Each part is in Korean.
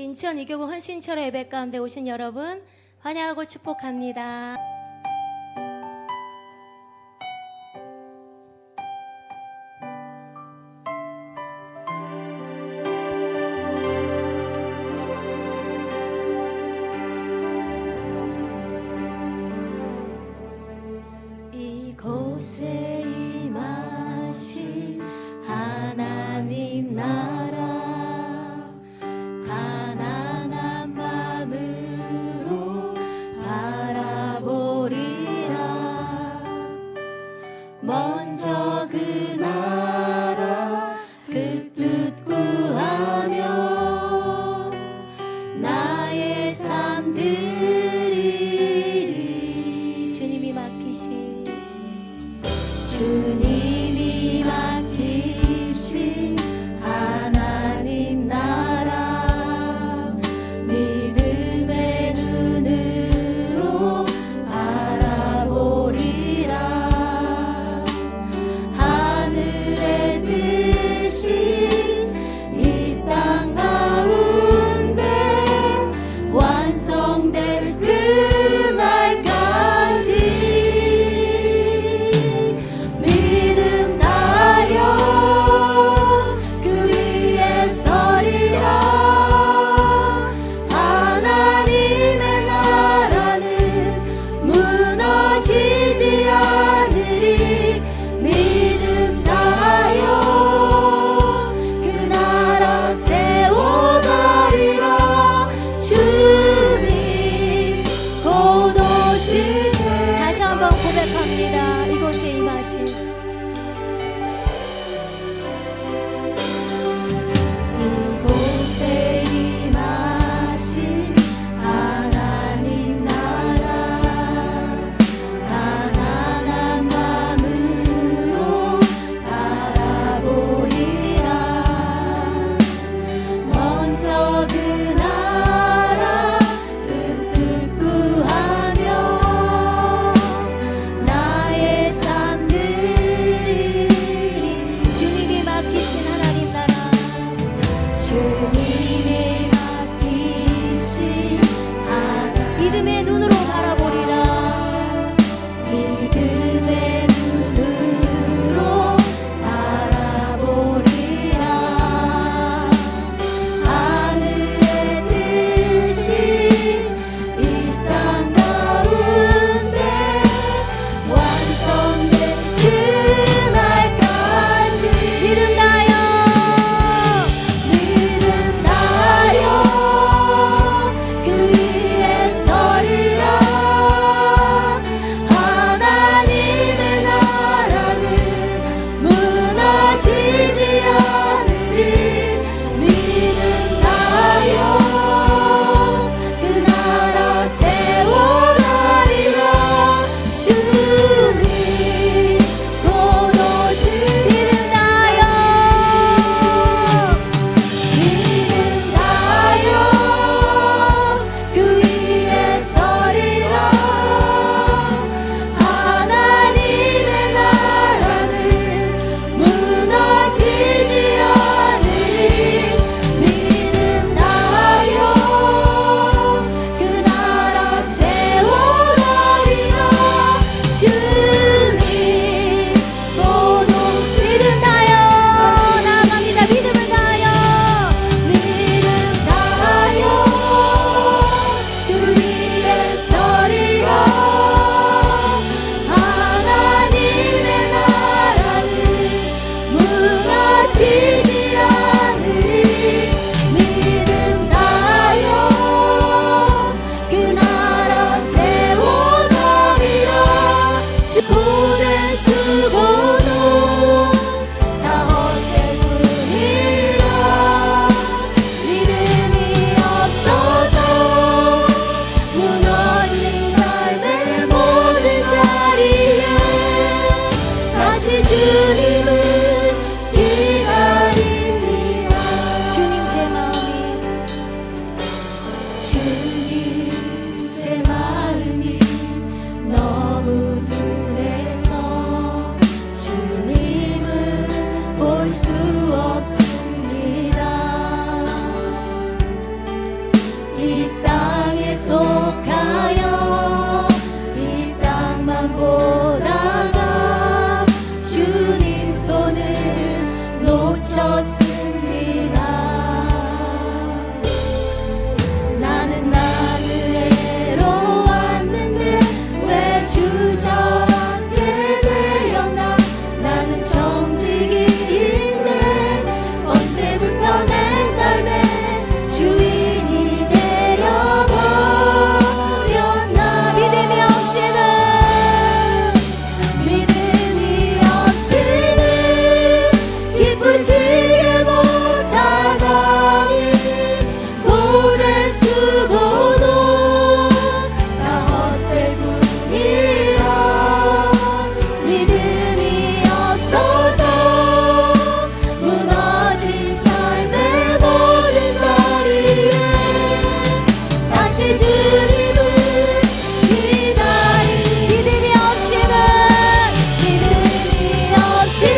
우리 인천 이교구 헌신처로 예배 가운데 오신 여러분 환영하고 축복합니다. 이곳에 임하신 하나님 나라 가난한 마음으로 바라보리라. 먼저 그 나라 그 뜻 구하며 나의 삶 드리리. 주님이 맡기신 하나님 나라 믿음의 눈으로 바라보리라. 하늘에 드신 이 땅 가운데 완성될 그 날까지 다시 한번 고백합니다. 이곳에 임하신 이곳에 임하신 하나님 나라 가난한 마음으로 바라보리라. 먼저 그 나라 그 뜻 구하며 나의 삶 드리리. 주님이 맡기신 하나님 나라 주님이 맡기신 믿음의 눈으로 바라보리라. 믿음의 눈으로 바라보리라. 하늘에 드신 이 땅 가운데 완성된 그 날까지 믿음 다여 그 위에 서리라. 하나님의 나라는 무너지지 않으리. 믿음 다여 그 나라 세워가리라. 주님 곧 오실 믿음 다여 그 위에 서리라. 하나님의 나라는 무너지지 않으리. 믿음 다여 그 나라 세워가리라. 주님 곧 오실 믿음 다여 나아갑니다. 믿음을 다여 그 위에 서리라. 하나님의 나라는 무너지지 않으리. 믿음 다여 그 나라 세워가리라. 고된 수고도 다 헛될 뿐이라. 믿음이 없어서 무너진 삶의 모든 자리에 다시 주님을 기다립니다. 주님 제 마음이 너무 둔해서 주님을 볼 수 없습니다. 멈췄습니다. 나는 외로웠는데 왜 주저앉게 되었나. 나는 정직이인데 언제부터 내 삶의 주인이 되려버렸나. 믿음이 없이는 기쁘시게 못하다니. 고된 수고도 다 헛되뿐이라. 믿음이 없어서 무너진 삶의 모든 자리에 다시 주님을 기다리. 믿음이 없이는 기쁘시게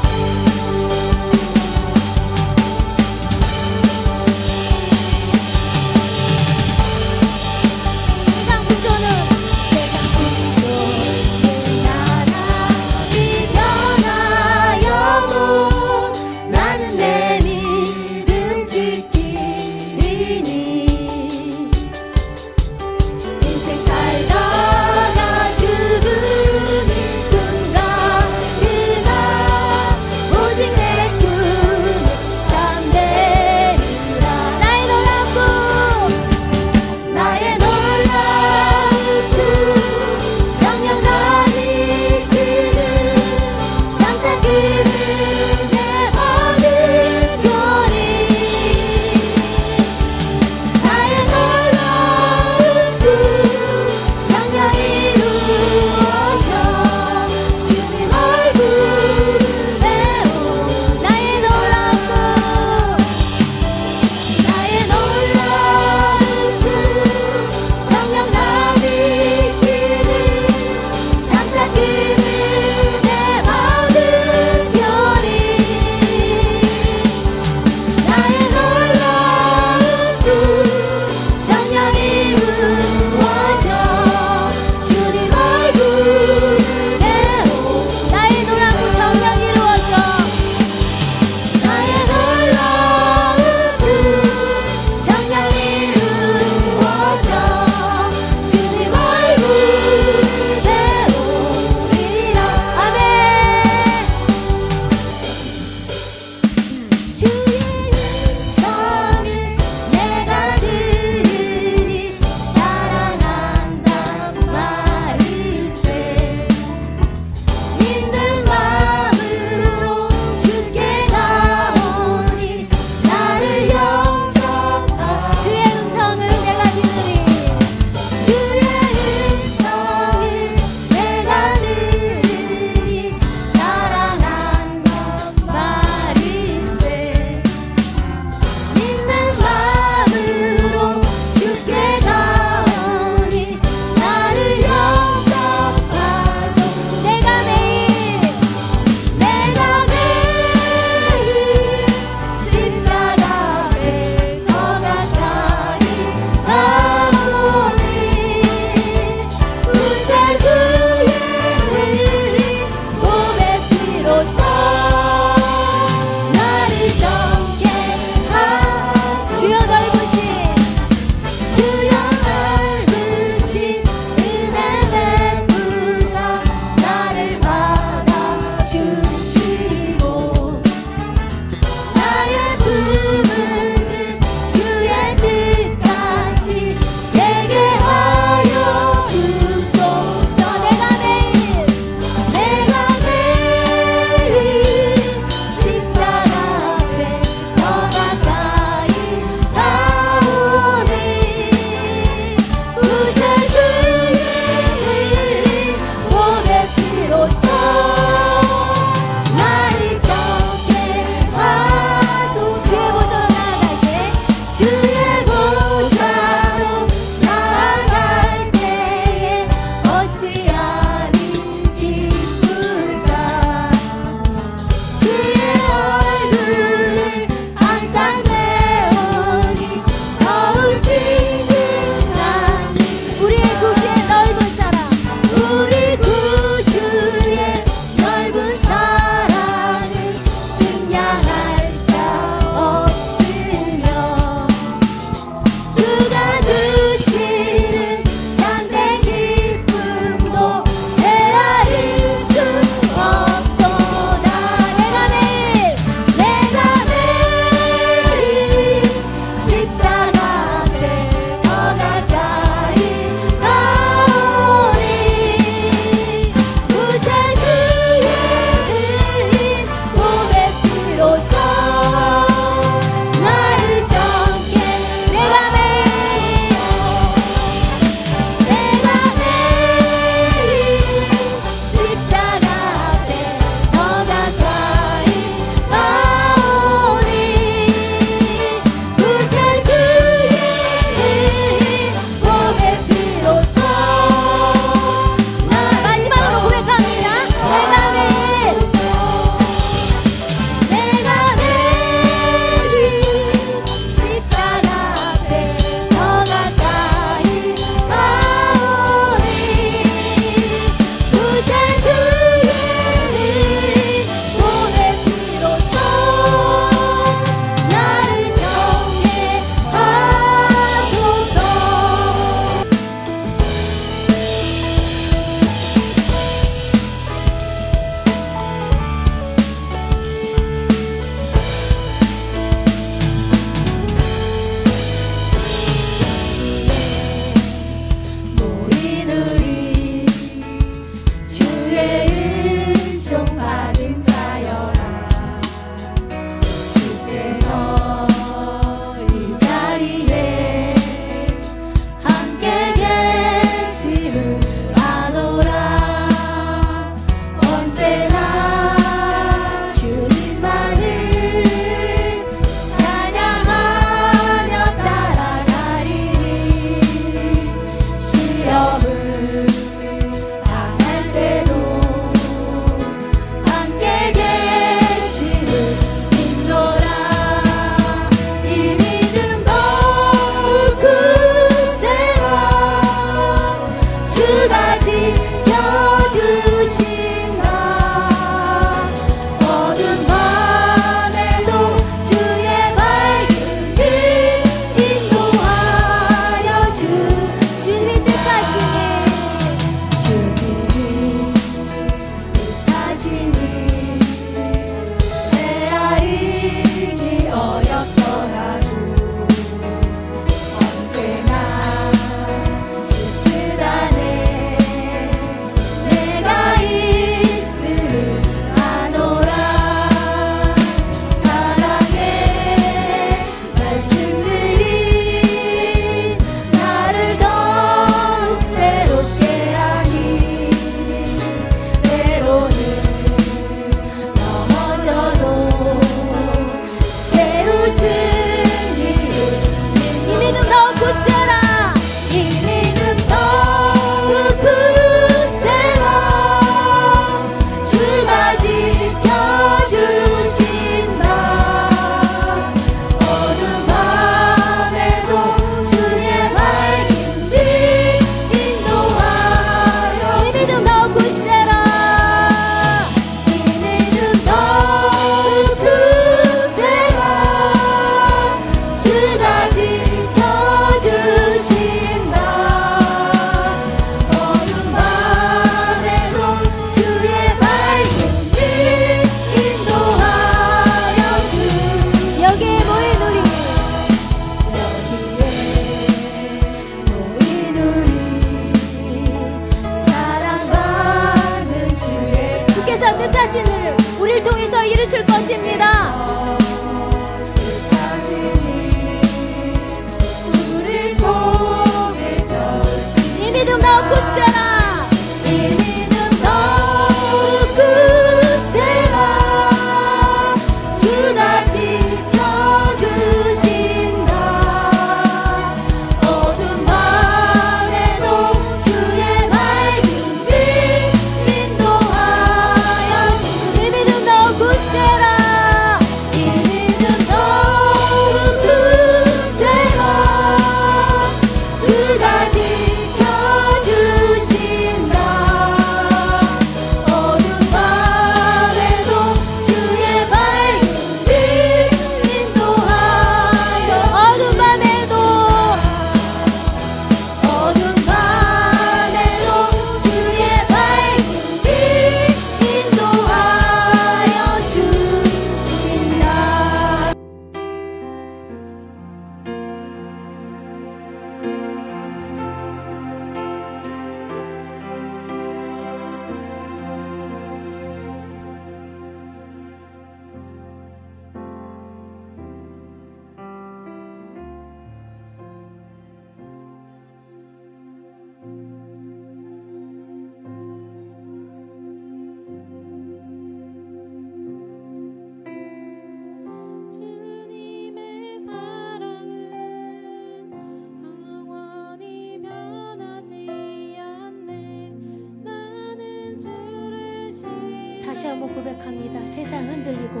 다시 한번 고백합니다. 세상 흔들리고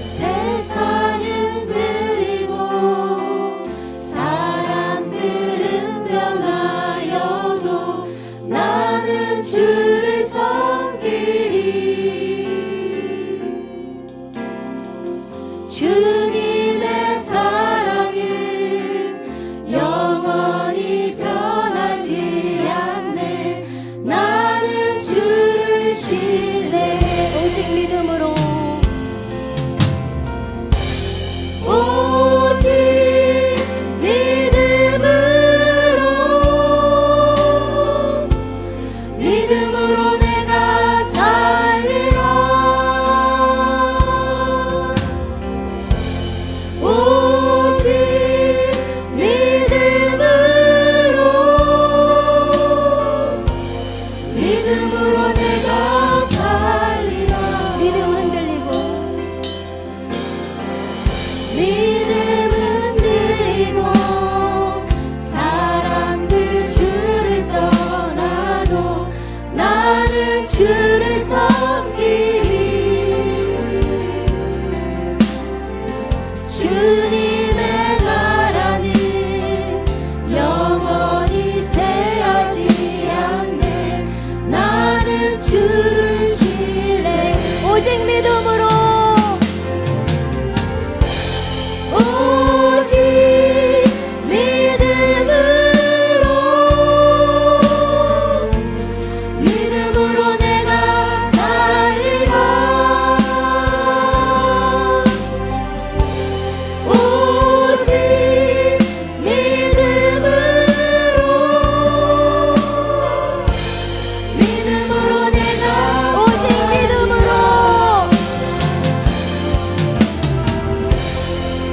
세상 흔들리고 사람들은 변하여도 나는 주를 섬기리. 주님의 사랑은 영원히 변하지 않네. 나는 주를 신뢰. 오직 믿음으로 오직 믿음으로 내가 살리라. 오직 믿음으로 내가 살리라. 믿음 흔들리고 믿음 흔들리고 사람들 주를 떠나도 나는 주를 섬기리. 주님의 나라는 영원히 쇠하지 않네. 나는 주를 신뢰. 오직 믿음으로 오직 믿음으로 내가 살리라. 오직 믿음으로 내가 오직 믿음으로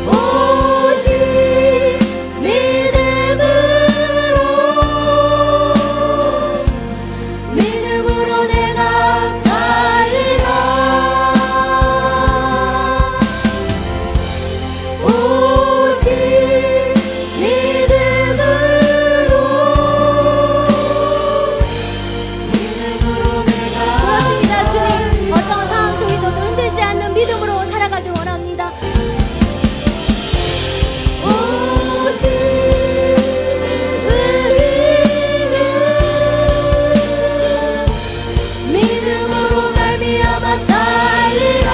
오직 믿음으로 내가 살리라. 오직 믿음으로 내가 그렇습니다. 주님, 어떤 상황 속에서도 흔들지 않는 믿음으로 살아가길 원합니다. 오직 믿음으로 말미암아 살리라.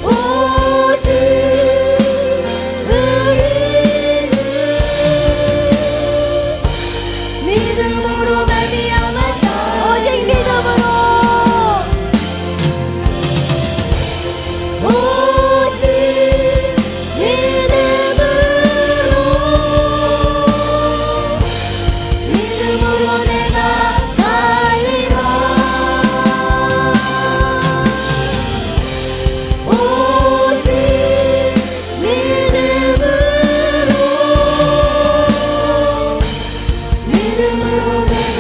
오직 믿음으로 말미암아 살리라. 오직 믿음으로 오직 믿음으로 내가 살리라. 오직 믿음으로 내가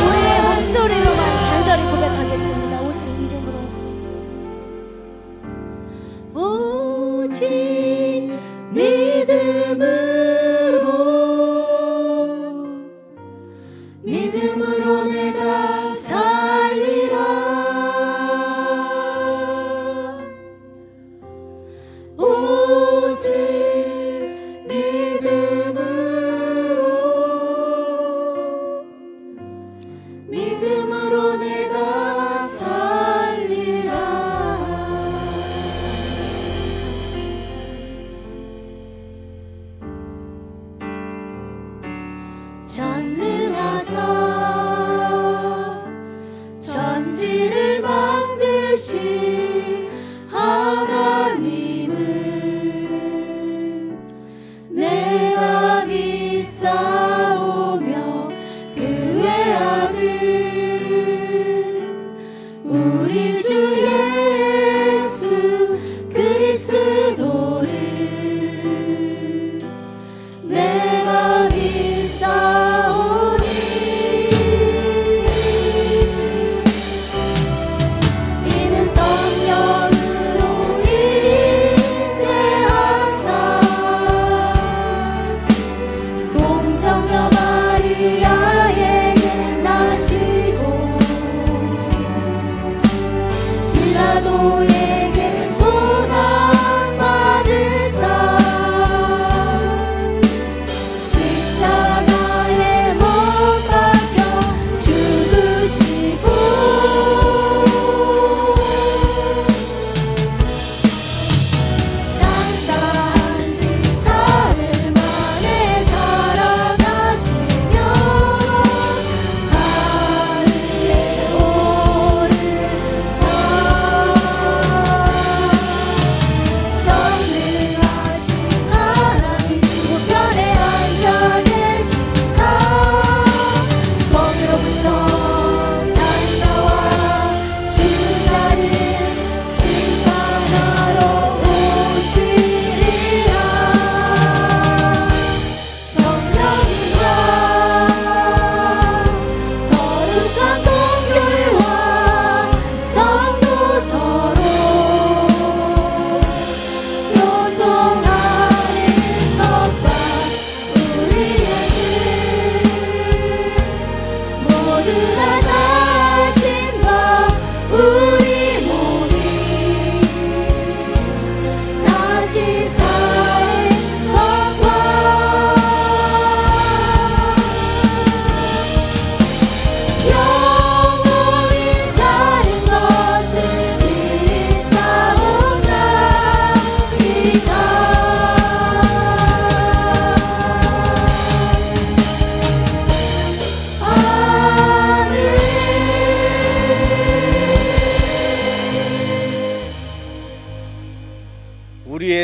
우리의 목소리로만 간절히 고백하겠습니다. 오직 믿음으로 오직 믿음으로 내가 살리라. 오직 믿음으로 내가 살리라. 전능하사 천지를 만드신 하나님은 내가 믿사오며 그 외아들 우리 주 예수 그리스도를 내가 믿사오니. 이는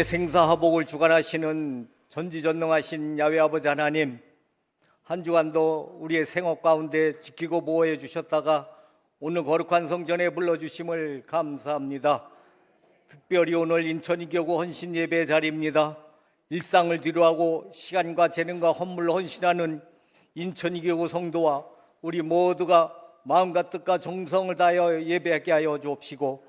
생사화복을 주관하시는 전지전능하신 야훼 아버지 하나님, 한 주간도 우리의 생업 가운데 지키고 보호해 주셨다가 오늘 거룩한 성전에 불러주심을 감사합니다. 특별히 오늘 인천이교구 헌신 예배 자리입니다. 일상을 뒤로하고 시간과 재능과 헌물로 헌신하는 인천이교구 성도와 우리 모두가 마음과 뜻과 정성을 다하여 예배하게 하여 주옵시고,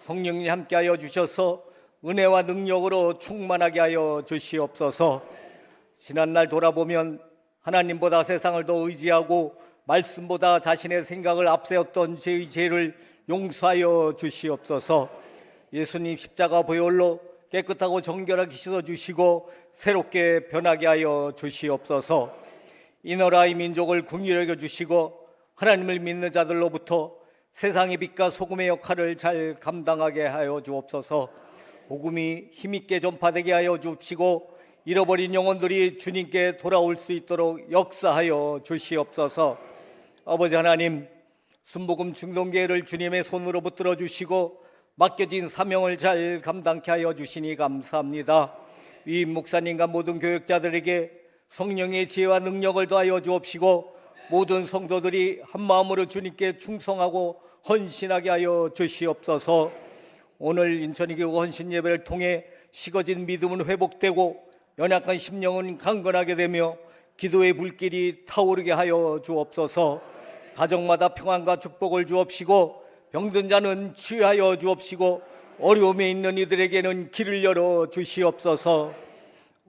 성령님 함께하여 주셔서 은혜와 능력으로 충만하게 하여 주시옵소서. 지난날 돌아보면 하나님보다 세상을 더 의지하고 말씀보다 자신의 생각을 앞세웠던 저의 죄를 용서하여 주시옵소서. 예수님 십자가 보혈로 깨끗하고 정결하게 씻어주시고 새롭게 변하게 하여 주시옵소서. 이 나라의 민족을 긍휼히 여겨주시고 하나님을 믿는 자들로부터 세상의 빛과 소금의 역할을 잘 감당하게 하여 주옵소서. 복음이 힘있게 전파되게 하여 주시고 잃어버린 영혼들이 주님께 돌아올 수 있도록 역사하여 주시옵소서. 아버지 하나님, 순복음 중동교회를 주님의 손으로 붙들어 주시고 맡겨진 사명을 잘 감당케 하여 주시니 감사합니다. 위임 목사님과 모든 교역자들에게 성령의 지혜와 능력을 더하여 주옵시고 모든 성도들이 한마음으로 주님께 충성하고 헌신하게 하여 주시옵소서. 오늘 인천이교구 헌신 예배를 통해 식어진 믿음은 회복되고 연약한 심령은 강건하게 되며 기도의 불길이 타오르게 하여 주옵소서. 가정마다 평안과 축복을 주옵시고 병든 자는 치유하여 주옵시고 어려움에 있는 이들에게는 길을 열어 주시옵소서.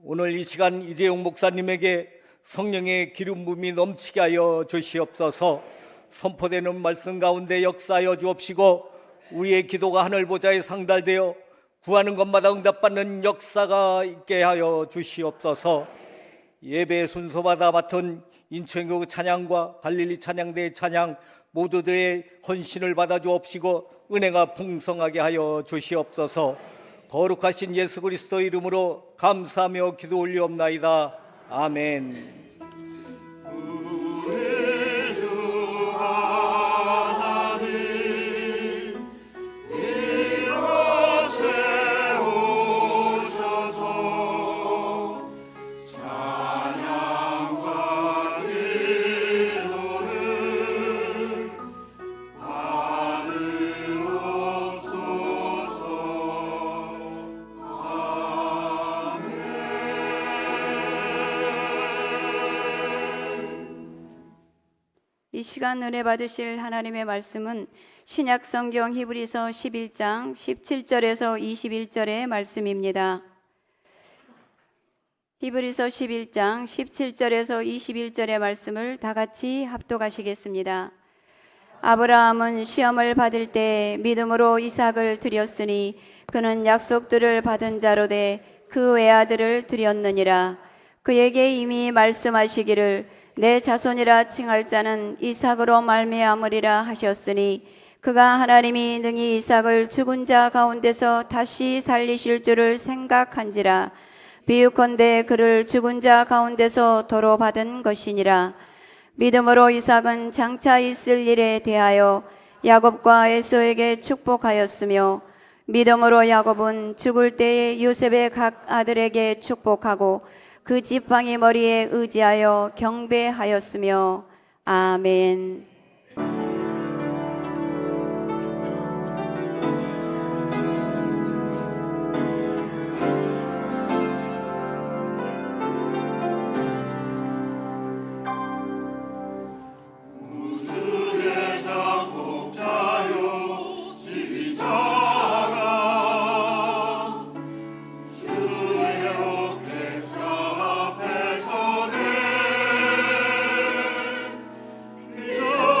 오늘 이 시간 이재용 목사님에게 성령의 기름 부음이 넘치게 하여 주시옵소서. 선포되는 말씀 가운데 역사하여 주옵시고 우리의 기도가 하늘 보좌에 상달되어 구하는 것마다 응답받는 역사가 있게 하여 주시옵소서. 예배 순서마다 맡은 인천교구 찬양과 갈릴리 찬양대의 찬양 모두들의 헌신을 받아 주옵시고 은혜가 풍성하게 하여 주시옵소서. 거룩하신 예수 그리스도 이름으로 감사하며 기도 올리옵나이다. 아멘. 이 시간 은혜 받으실 하나님의 말씀은 신약 성경 히브리서 11장 17절에서 21절의 말씀입니다. 히브리서 11장 17절에서 21절의 말씀을 다 같이 합독하시겠습니다. 아브라함은 시험을 받을 때 믿음으로 이삭을 드렸으니 그는 약속들을 받은 자로 돼 그 외아들을 드렸느니라. 그에게 이미 말씀하시기를 내 자손이라 칭할 자는 이삭으로 말미암으리라 하셨으니 그가 하나님이 능히 이삭을 죽은 자 가운데서 다시 살리실 줄을 생각한지라. 비유컨대 그를 죽은 자 가운데서 도로 받은 것이니라. 믿음으로 이삭은 장차 있을 일에 대하여 야곱과 에서에게 축복하였으며 믿음으로 야곱은 죽을 때에 요셉의 각 아들에게 축복하고 그 지팡이 머리에 의지하여 경배하였으며 아멘. 주의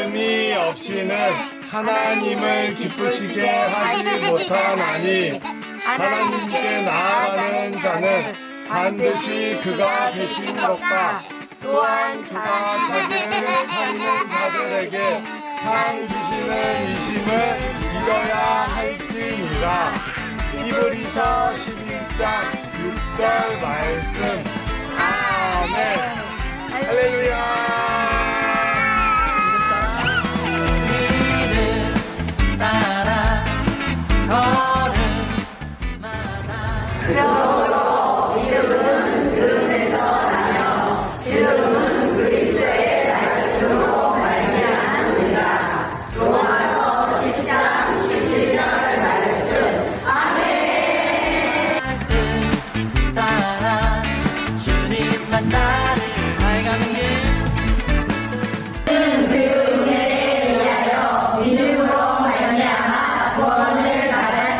믿음이 없이는 하나님을 기쁘시게 하지 못하나니 하나님께 나아가는 자는 반드시 그가 계신 것과 또한 그가 자기를 찾는 자들에게 상 주시는 이심을 믿어야 할지니라. 히브리서 11장 6절 말씀. 아멘. 할렐루야. 믿음으로 말미암아 구원을 받았으니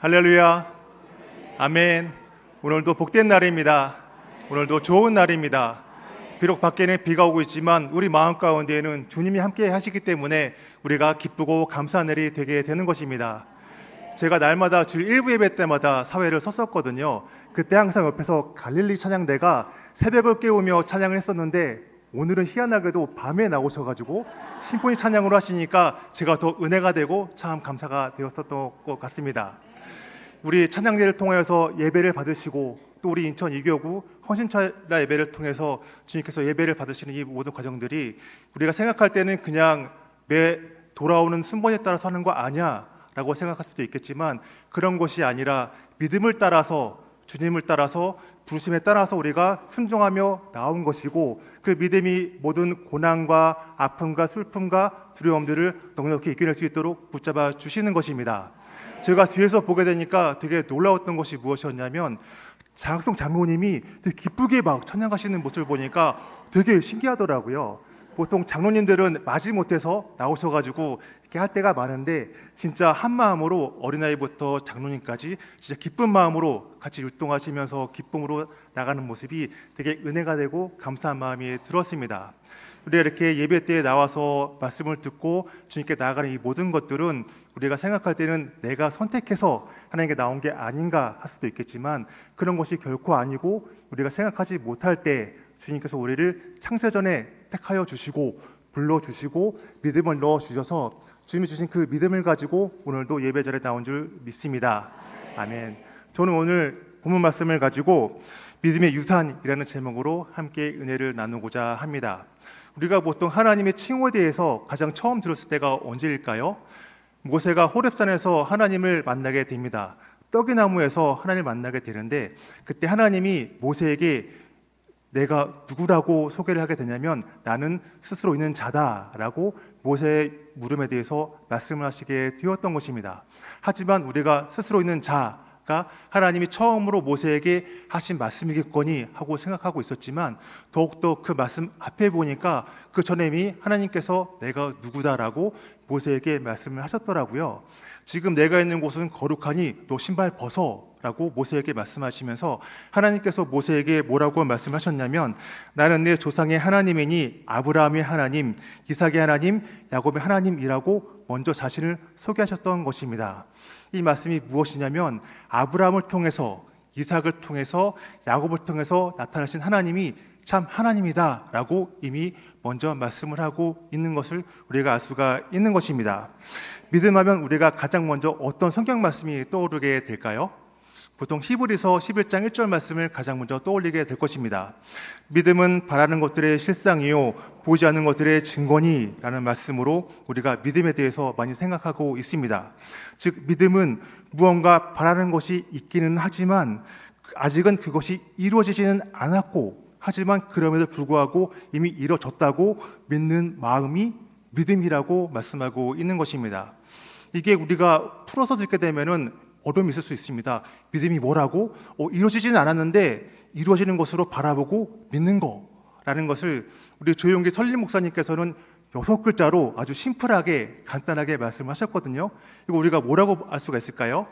할렐루야. 아멘. 오늘도 복된 날입니다. 오늘도 좋은 날입니다. 비록 밖에는 비가 오고 있지만 우리 마음 가운데에는 주님이 함께 하시기 때문에 우리가 기쁘고 감사한 날이 되게 되는 것입니다. 제가 날마다 주일 일부 예배 때마다 사회를 섰었거든요. 그때 항상 옆에서 갈릴리 찬양대가 새벽을 깨우며 찬양을 했었는데 오늘은 희한하게도 밤에 나오셔가지고 심포니 찬양으로 하시니까 제가 더 은혜가 되고 참 감사가 되었었던 것 같습니다. 우리 찬양대를 통해서 예배를 받으시고 또 우리 인천 이교구 헌신찬라 예배를 통해서 주님께서 예배를 받으시는 이 모든 과정들이 우리가 생각할 때는 그냥 매 돌아오는 순번에 따라서 하는 거 아니야 라고 생각할 수도 있겠지만 그런 것이 아니라 믿음을 따라서 주님을 따라서 부르심에 따라서 우리가 순종하며 나온 것이고 그 믿음이 모든 고난과 아픔과 슬픔과 두려움들을 넉넉히 이겨낼 수 있도록 붙잡아 주시는 것입니다. 제가 뒤에서 보게 되니까 되게 놀라웠던 것이 무엇이었냐면 장학성 장로님이 되게 기쁘게 막 찬양하시는 모습을 보니까 되게 신기하더라고요. 보통 장로님들은 마지못해서 나오셔가지고 이렇게 할 때가 많은데 진짜 한 마음으로 어린아이부터 장로님까지 진짜 기쁜 마음으로 같이 율동하시면서 기쁨으로 나가는 모습이 되게 은혜가 되고 감사한 마음이 들었습니다. 우리가 이렇게 예배 때에 나와서 말씀을 듣고 주님께 나아가는 이 모든 것들은 우리가 생각할 때는 내가 선택해서 하나님께 나온 게 아닌가 할 수도 있겠지만 그런 것이 결코 아니고 우리가 생각하지 못할 때 주님께서 우리를 창세전에 택하여 주시고 불러주시고 믿음을 넣어주셔서 주님이 주신 그 믿음을 가지고 오늘도 예배자리에 나온 줄 믿습니다. 아멘. 저는 오늘 본문 말씀을 가지고 믿음의 유산이라는 제목으로 함께 은혜를 나누고자 합니다. 우리가 보통 하나님의 칭호에 대해서 가장 처음 들었을 때가 언제일까요? 모세가 호렙산에서 하나님을 만나게 됩니다. 떡이 나무에서 하나님을 만나게 되는데 그때 하나님이 모세에게 내가 누구라고 소개를 하게 되냐면 나는 스스로 있는 자다라고 모세의 물음에 대해서 말씀을 하시게 되었던 것입니다. 하지만 우리가 스스로 있는 자가 하나님이 처음으로 모세에게 하신 말씀이겠거니 하고 생각하고 있었지만 더욱더 그 말씀 앞에 보니까 그 전에 이미 하나님께서 내가 누구다라고 모세에게 말씀을 하셨더라고요. 지금 내가 있는 곳은 거룩하니 너 신발 벗어라고 모세에게 말씀하시면서 하나님께서 모세에게 뭐라고 말씀하셨냐면 나는 내 조상의 하나님이니 아브라함의 하나님, 이삭의 하나님, 야곱의 하나님이라고 먼저 자신을 소개하셨던 것입니다. 이 말씀이 무엇이냐면 아브라함을 통해서 이삭을 통해서 야곱을 통해서 나타나신 하나님이 참 하나님이다라고 이미 먼저 말씀을 하고 있는 것을 우리가 알 수가 있는 것입니다. 믿음하면 우리가 가장 먼저 어떤 성경 말씀이 떠오르게 될까요? 보통 히브리서 11장 1절 말씀을 가장 먼저 떠올리게 될 것입니다. 믿음은 바라는 것들의 실상이요 보이지 않는 것들의 증거니라는 말씀으로 우리가 믿음에 대해서 많이 생각하고 있습니다. 즉 믿음은 무언가 바라는 것이 있기는 하지만 아직은 그것이 이루어지지는 않았고 하지만 그럼에도 불구하고 이미 이루어졌다고 믿는 마음이 믿음이라고 말씀하고 있는 것입니다. 이게 우리가 풀어서 듣게 되면은 어려움이 있을 수 있습니다. 믿음이 뭐라고? 이루어지지는 않았는데 이루어지는 것으로 바라보고 믿는 거라는 것을 우리 조용기 설림 목사님께서는 6글자로 아주 심플하게 간단하게 말씀하셨거든요. 이거 우리가 뭐라고 알 수가 있을까요?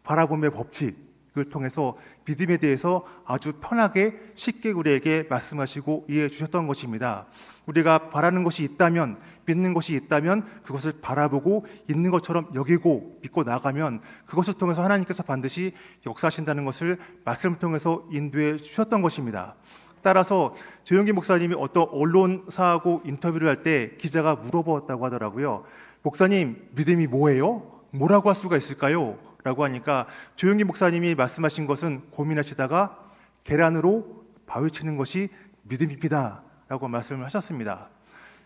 바라봄의 법칙을 통해서 믿음에 대해서 아주 편하게 쉽게 우리에게 말씀하시고 이해해 주셨던 것입니다. 우리가 바라는 것이 있다면 믿는 것이 있다면 그것을 바라보고 있는 것처럼 여기고 믿고 나가면 그것을 통해서 하나님께서 반드시 역사하신다는 것을 말씀을 통해서 인도해 주셨던 것입니다. 따라서 조영기 목사님이 어떤 언론사하고 인터뷰를 할 때 기자가 물어보았다고 하더라고요. 목사님 믿음이 뭐예요? 뭐라고 할 수가 있을까요? 라고 하니까 조영기 목사님이 말씀하신 것은 고민하시다가 계란으로 바위 치는 것이 믿음입니다 라고 말씀을 하셨습니다.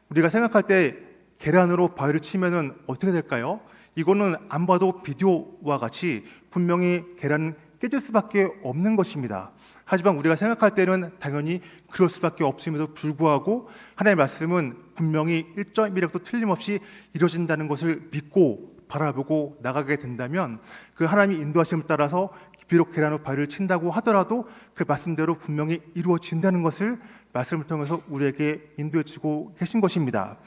우리가 생각할 때 계란으로 바위를 치면은 어떻게 될까요? 이거는 안 봐도 비디오와 같이 분명히 계란은 깨질 수밖에 없는 것입니다. 하지만 우리가 생각할 때는 당연히 그럴 수밖에 없음에도 불구하고 하나님의 말씀은 분명히 1.1획도 틀림없이 이루어진다는 것을 믿고 바라보고 나가게 된다면 그 하나님의 인도하심을 따라서 비록 계란으로 바위를 친다고 하더라도 그 말씀대로 분명히 이루어진다는 것을 말씀을 통해서 우리에게 인도해 주고 계신 것입니다.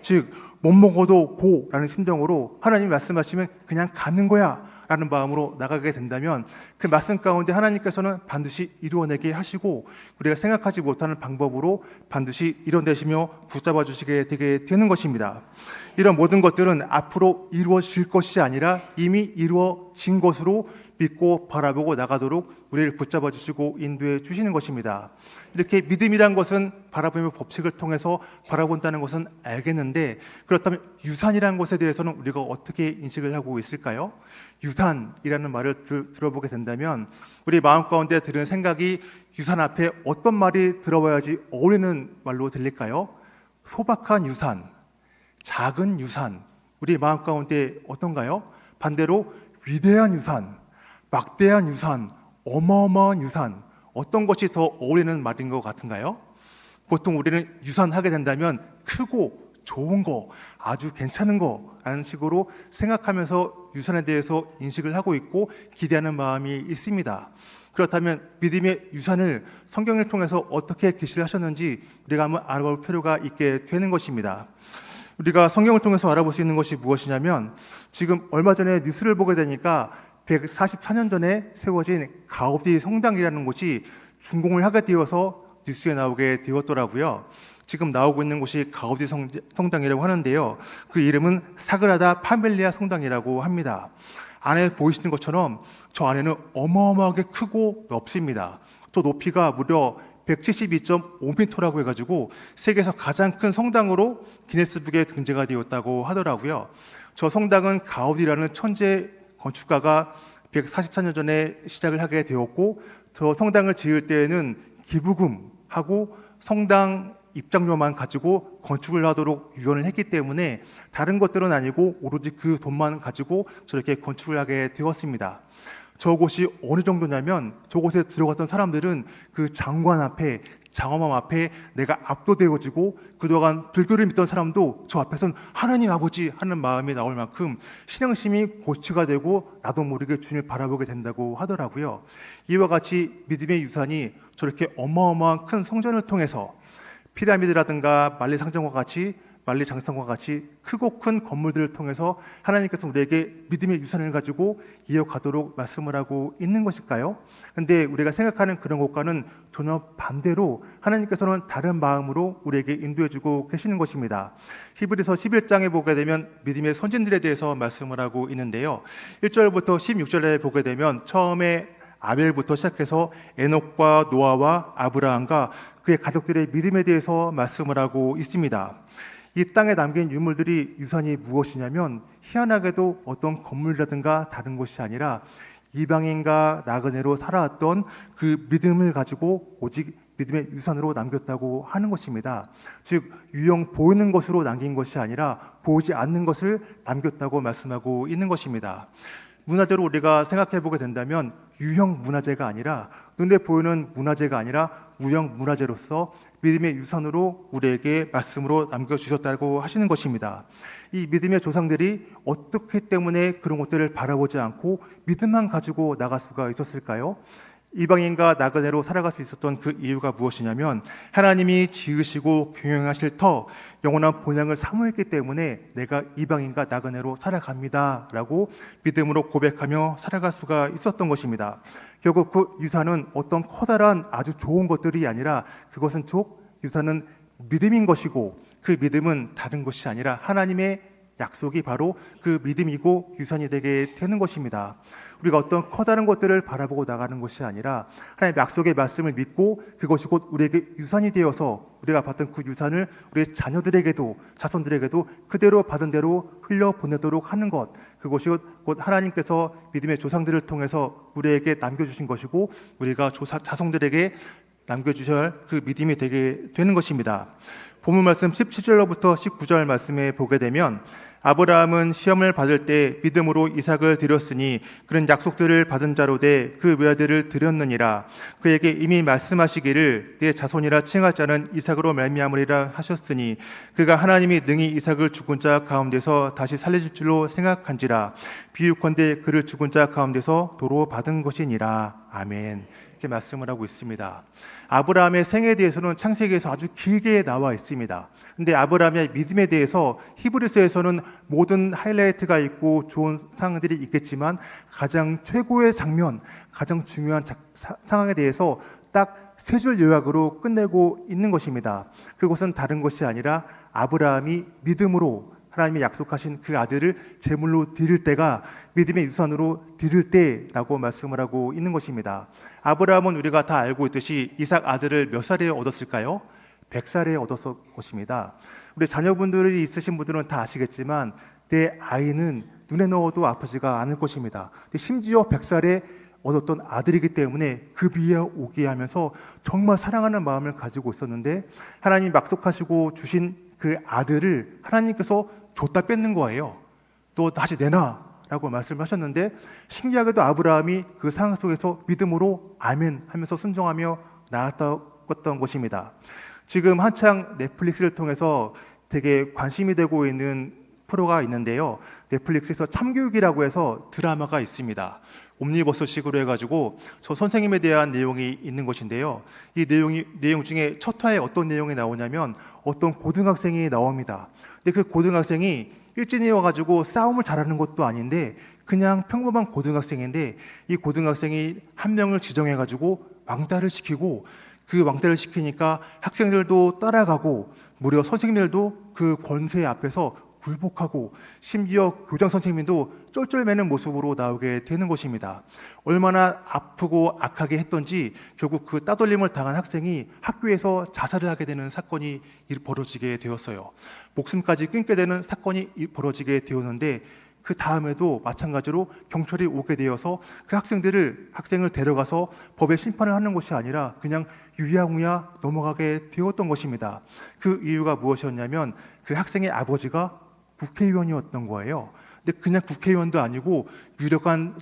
즉 못 먹어도 고라는 심정으로 하나님이 말씀하시면 그냥 가는 거야 라는 마음으로 나가게 된다면 그 말씀 가운데 하나님께서는 반드시 이루어내게 하시고 우리가 생각하지 못하는 방법으로 반드시 이뤄내시며 붙잡아 주시게 되게 되는 것입니다. 이런 모든 것들은 앞으로 이루어질 것이 아니라 이미 이루어진 것으로 믿고 바라보고 나가도록 우리를 붙잡아 주시고 인도해 주시는 것입니다. 이렇게 믿음이란 것은 바라보며 법칙을 통해서 바라본다는 것은 알겠는데, 그렇다면 유산이라는 것에 대해서는 우리가 어떻게 인식을 하고 있을까요? 유산이라는 말을 들어보게 된다면 우리 마음 가운데 드는 생각이 유산 앞에 어떤 말이 들어와야지 어울리는 말로 들릴까요? 소박한 유산, 작은 유산, 우리 마음 가운데 어떤가요? 반대로 위대한 유산, 막대한 유산, 어마어마한 유산, 어떤 것이 더 어울리는 말인 것 같은가요? 보통 우리는 유산하게 된다면 크고 좋은 거, 아주 괜찮은 거라는 식으로 생각하면서 유산에 대해서 인식을 하고 있고 기대하는 마음이 있습니다. 그렇다면 믿음의 유산을 성경을 통해서 어떻게 계시를 하셨는지 우리가 한번 알아볼 필요가 있게 되는 것입니다. 우리가 성경을 통해서 알아볼 수 있는 것이 무엇이냐면, 지금 얼마 전에 뉴스를 보게 되니까 144년 전에 세워진 가우디 성당이라는 곳이 준공을 하게 되어서 뉴스에 나오게 되었더라고요. 지금 나오고 있는 곳이 가우디 성당이라고 하는데요. 그 이름은 사그라다 파밀리아 성당이라고 합니다. 안에 보이시는 것처럼 저 안에는 어마어마하게 크고 넓습니다. 또 높이가 무려 172.5m라고 해가지고 세계에서 가장 큰 성당으로 기네스북에 등재가 되었다고 하더라고요. 저 성당은 가우디라는 천재 건축가가 144년 전에 시작을 하게 되었고, 저 성당을 지을 때에는 기부금하고 성당 입장료만 가지고 건축을 하도록 유언을 했기 때문에 다른 것들은 아니고 오로지 그 돈만 가지고 저렇게 건축을 하게 되었습니다. 저곳이 어느 정도냐면 저곳에 들어갔던 사람들은 그 장관 앞에, 장엄함 앞에 내가 압도되어지고 그동안 불교를 믿던 사람도 저 앞에선 하나님 아버지 하는 마음이 나올 만큼 신앙심이 고취가 되고 나도 모르게 주님을 바라보게 된다고 하더라고요. 이와 같이 믿음의 유산이 저렇게 어마어마한 큰 성전을 통해서 피라미드라든가 만리장성과 같이 크고 큰 건물들을 통해서 하나님께서 우리에게 믿음의 유산을 가지고 이어가도록 말씀을 하고 있는 것일까요? 그런데 우리가 생각하는 그런 것과는 전혀 반대로 하나님께서는 다른 마음으로 우리에게 인도해주고 계시는 것입니다. 히브리서 11장에 보게 되면 믿음의 선진들에 대해서 말씀을 하고 있는데요. 1절부터 16절에 보게 되면 처음에 아벨부터 시작해서 에녹과 노아와 아브라함과 그의 가족들의 믿음에 대해서 말씀을 하고 있습니다. 이 땅에 남긴 유물들이 유산이 무엇이냐면 희한하게도 어떤 건물이라든가 다른 것이 아니라 이방인과 나그네로 살아왔던 그 믿음을 가지고 오직 믿음의 유산으로 남겼다고 하는 것입니다. 즉 유형 보이는 것으로 남긴 것이 아니라 보이지 않는 것을 남겼다고 말씀하고 있는 것입니다. 문화재로 우리가 생각해 보게 된다면 유형 문화재가 아니라 눈에 보이는 문화재가 아니라 무형 문화재로서 믿음의 유산으로 우리에게 말씀으로 남겨주셨다고 하시는 것입니다. 이 믿음의 조상들이 어떻기 때문에 그런 것들을 바라보지 않고 믿음만 가지고 나갈 수가 있었을까요? 이방인과 나그네로 살아갈 수 있었던 그 이유가 무엇이냐면 하나님이 지으시고 경영하실 터 영원한 본향을 사모했기 때문에 내가 이방인과 나그네로 살아갑니다 라고 믿음으로 고백하며 살아갈 수가 있었던 것입니다. 결국 그 유산은 어떤 커다란 아주 좋은 것들이 아니라 그것은 유산은 믿음인 것이고 그 믿음은 다른 것이 아니라 하나님의 약속이 바로 그 믿음이고 유산이 되게 되는 것입니다. 우리가 어떤 커다란 것들을 바라보고 나가는 것이 아니라 하나님의 약속의 말씀을 믿고 그것이 곧 우리에게 유산이 되어서 우리가 받은 그 유산을 우리 자녀들에게도 자손들에게도 그대로 받은 대로 흘려보내도록 하는 것, 그것이 곧 하나님께서 믿음의 조상들을 통해서 우리에게 남겨주신 것이고 우리가 자손들에게 남겨주실 그 믿음이 되게 되는 것입니다. 본문 말씀 17절로부터 19절 말씀에 보게 되면 아브라함은 시험을 받을 때 믿음으로 이삭을 드렸으니 그런 약속들을 받은 자로 돼 그 외아들을 드렸느니라. 그에게 이미 말씀하시기를 내 자손이라 칭할 자는 이삭으로 말미암으리라 하셨으니 그가 하나님이 능히 이삭을 죽은 자 가운데서 다시 살리실 줄로 생각한지라. 비유컨대 그를 죽은 자 가운데서 도로 받은 것이니라. 아멘. 이렇게 말씀을 하고 있습니다. 아브라함의 생애에 대해서는 창세기에서 아주 길게 나와 있습니다. 근데 아브라함의 믿음에 대해서 히브리서에서는 모든 하이라이트가 있고 좋은 상황들이 있겠지만 가장 최고의 장면, 가장 중요한 상황에 대해서 딱 세 줄 요약으로 끝내고 있는 것입니다. 그것은 다른 것이 아니라 아브라함이 믿음으로 하나님이 약속하신 그 아들을 제물로 드릴 때가 믿음의 유산으로 드릴 때라고 말씀을 하고 있는 것입니다. 아브라함은 우리가 다 알고 있듯이 이삭 아들을 몇 살에 얻었을까요? 100살에 얻었을 것입니다. 우리 자녀분들이 있으신 분들은 다 아시겠지만 내 아이는 눈에 넣어도 아프지가 않을 것입니다. 심지어 100살에 얻었던 아들이기 때문에 그 비에 오게 하면서 정말 사랑하는 마음을 가지고 있었는데 하나님이 약속하시고 주신 그 아들을 하나님께서 줬다 뺏는 거예요. 또 다시 내놔라고 말씀하셨는데 신기하게도 아브라함이 그 상황 속에서 믿음으로 아멘 하면서 순종하며 나았던 것입니다. 지금 한창 넷플릭스를 통해서 되게 관심이 되고 있는 프로가 있는데요. 넷플릭스에서 참교육이라고 해서 드라마가 있습니다. 옴니버스식으로 해가지고 저 선생님에 대한 내용이 있는 것인데요. 이 내용 중에 첫 화에 어떤 내용이 나오냐면 어떤 고등학생이 나옵니다. 근데 그 고등학생이 일진이 와가지고 싸움을 잘하는 것도 아닌데 그냥 평범한 고등학생인데 이 고등학생이 한 명을 지정해가지고 왕따를 시키고 그 왕따를 시키니까 학생들도 따라가고 무려 선생님들도 그 권세 앞에서 굴복하고 심지어 교장 선생님도 쩔쩔매는 모습으로 나오게 되는 것입니다. 얼마나 아프고 악하게 했던지 결국 그 따돌림을 당한 학생이 학교에서 자살을 하게 되는 사건이 벌어지게 되었어요. 목숨까지 끊게 되는 사건이 벌어지게 되었는데 그 다음에도 마찬가지로 경찰이 오게 되어서 그 학생을 데려가서 법의 심판을 하는 것이 아니라 그냥 유야무야 넘어가게 되었던 것입니다. 그 이유가 무엇이었냐면 그 학생의 아버지가 국회의원이었던 거예요. 근데 그냥 국회의원도 아니고 유력한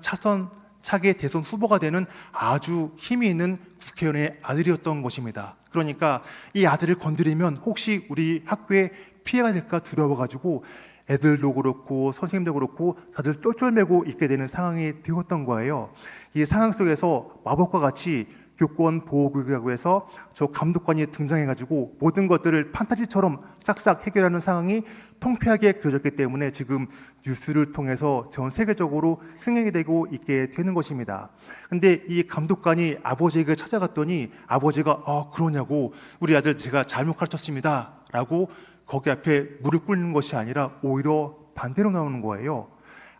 차기 대선 후보가 되는 아주 힘이 있는 국회의원의 아들이었던 것입니다. 그러니까 이 아들을 건드리면 혹시 우리 학교에 피해가 될까 두려워가지고 애들도 그렇고 선생님도 그렇고 다들 쫄쫄매고 있게 되는 상황이 되었던 거예요. 이 상황 속에서 마법과 같이 교권 보호구역이라고 해서 저 감독관이 등장해가지고 모든 것들을 판타지처럼 싹싹 해결하는 상황이 통쾌하게 그려졌기 때문에 지금 뉴스를 통해서 전 세계적으로 흥행이 되고 있게 되는 것입니다. 근데 이 감독관이 아버지에게 찾아갔더니 아버지가 그러냐고 우리 아들 제가 잘못 가르쳤습니다 라고 거기 앞에 무릎 꿇는 것이 아니라 오히려 반대로 나오는 거예요.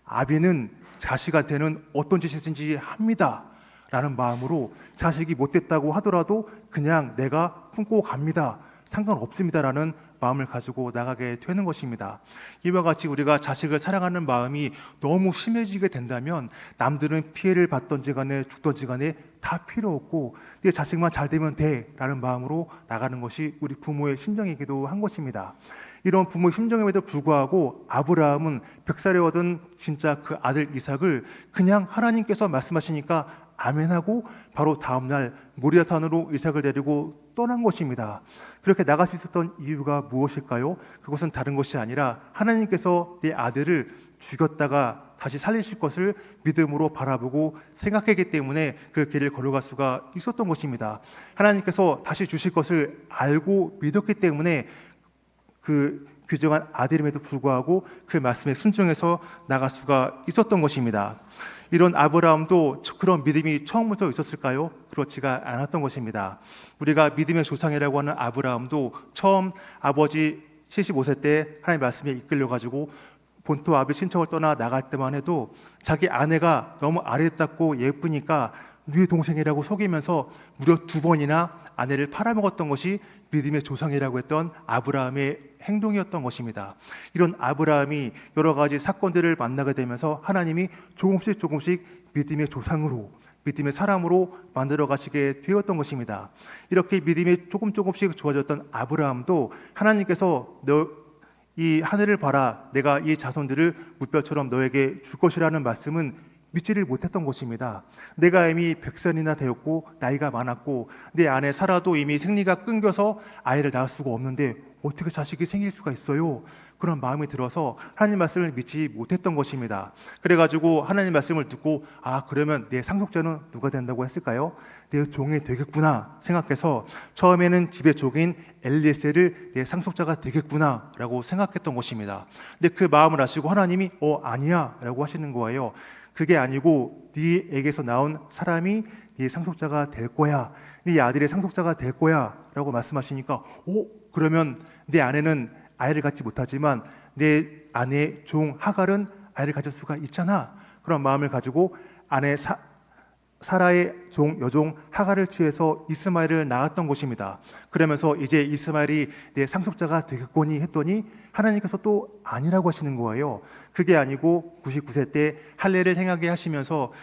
아비는 자식한테는 어떤 짓이든지 합니다 라는 마음으로 자식이 못됐다고 하더라도 그냥 내가 품고 갑니다. 상관없습니다라는 마음을 가지고 나가게 되는 것입니다. 이와 같이 우리가 자식을 사랑하는 마음이 너무 심해지게 된다면 남들은 피해를 받던지 간에 죽던지 간에 다 필요 없고 내 자식만 잘 되면 돼 라는 마음으로 나가는 것이 우리 부모의 심정이기도 한 것입니다. 이런 부모의 심정임에도 불구하고 아브라함은 100살에 얻은 진짜 그 아들 이삭을 그냥 하나님께서 말씀하시니까 아멘하고 바로 다음날 모리아산으로 이삭을 데리고 떠난 것입니다. 그렇게 나갈 수 있었던 이유가 무엇일까요? 그것은 다른 것이 아니라 하나님께서 내 아들을 죽였다가 다시 살리실 것을 믿음으로 바라보고 생각했기 때문에 그 길을 걸어갈 수가 있었던 것입니다. 하나님께서 다시 주실 것을 알고 믿었기 때문에 그 귀정한 아들임에도 불구하고 그 말씀에 순종해서 나갈 수가 있었던 것입니다. 이런 아브라함도 그런 믿음이 처음부터 있었을까요? 그렇지가 않았던 것입니다. 우리가 믿음의 조상이라고 하는 아브라함도 처음 아버지 75세 때 하나님의 말씀에 이끌려가지고 본토 아비 친척을 떠나 나갈 때만 해도 자기 아내가 너무 아름답고 예쁘니까 네 동생이라고 속이면서 무려 2번이나 아내를 팔아먹었던 것이 믿음의 조상이라고 했던 아브라함의 행동이었던 것입니다. 이런 아브라함이 여러 가지 사건들을 만나게 되면서 하나님이 조금씩 믿음의 조상으로, 믿음의 사람으로 만들어 가시게 되었던 것입니다. 이렇게 믿음이 조금씩 좋아졌던 아브라함도 하나님께서 이 하늘을 봐라, 내가 이 자손들을 무뼈처럼 너에게 줄 것이라는 말씀은 믿지를 못했던 것입니다. 내가 이미 100살이나 되었고 나이가 많았고 내 아내 사라도 이미 생리가 끊겨서 아이를 낳을 수가 없는데 어떻게 자식이 생길 수가 있어요? 그런 마음이 들어서 하나님 말씀을 믿지 못했던 것입니다. 그래가지고 하나님 말씀을 듣고 그러면 내 상속자는 누가 된다고 했을까요? 내 종이 되겠구나 생각해서 처음에는 집의 종인 엘리에셀을 내 상속자가 되겠구나 라고 생각했던 것입니다. 근데 그 마음을 아시고 하나님이 아니야 라고 하시는 거예요. 그게 아니고 네에게서 나온 사람이 네 상속자가 될 거야. 네 아들의 상속자가 될 거야 라고 말씀하시니까 그러면 내 아내는 아이를 갖지 못하지만 내 아내의 종 하갈은 아이를 가질 수가 있잖아. 그런 마음을 가지고 아내 사라의 여종 하갈을 취해서 이스마엘을 낳았던 것입니다. 그러면서 이제 이스마엘이 내 상속자가 되겠거니 했더니 하나님께서 또 아니라고 하시는 거예요. 그게 아니고 99세 때 할례를 행하게 하시면서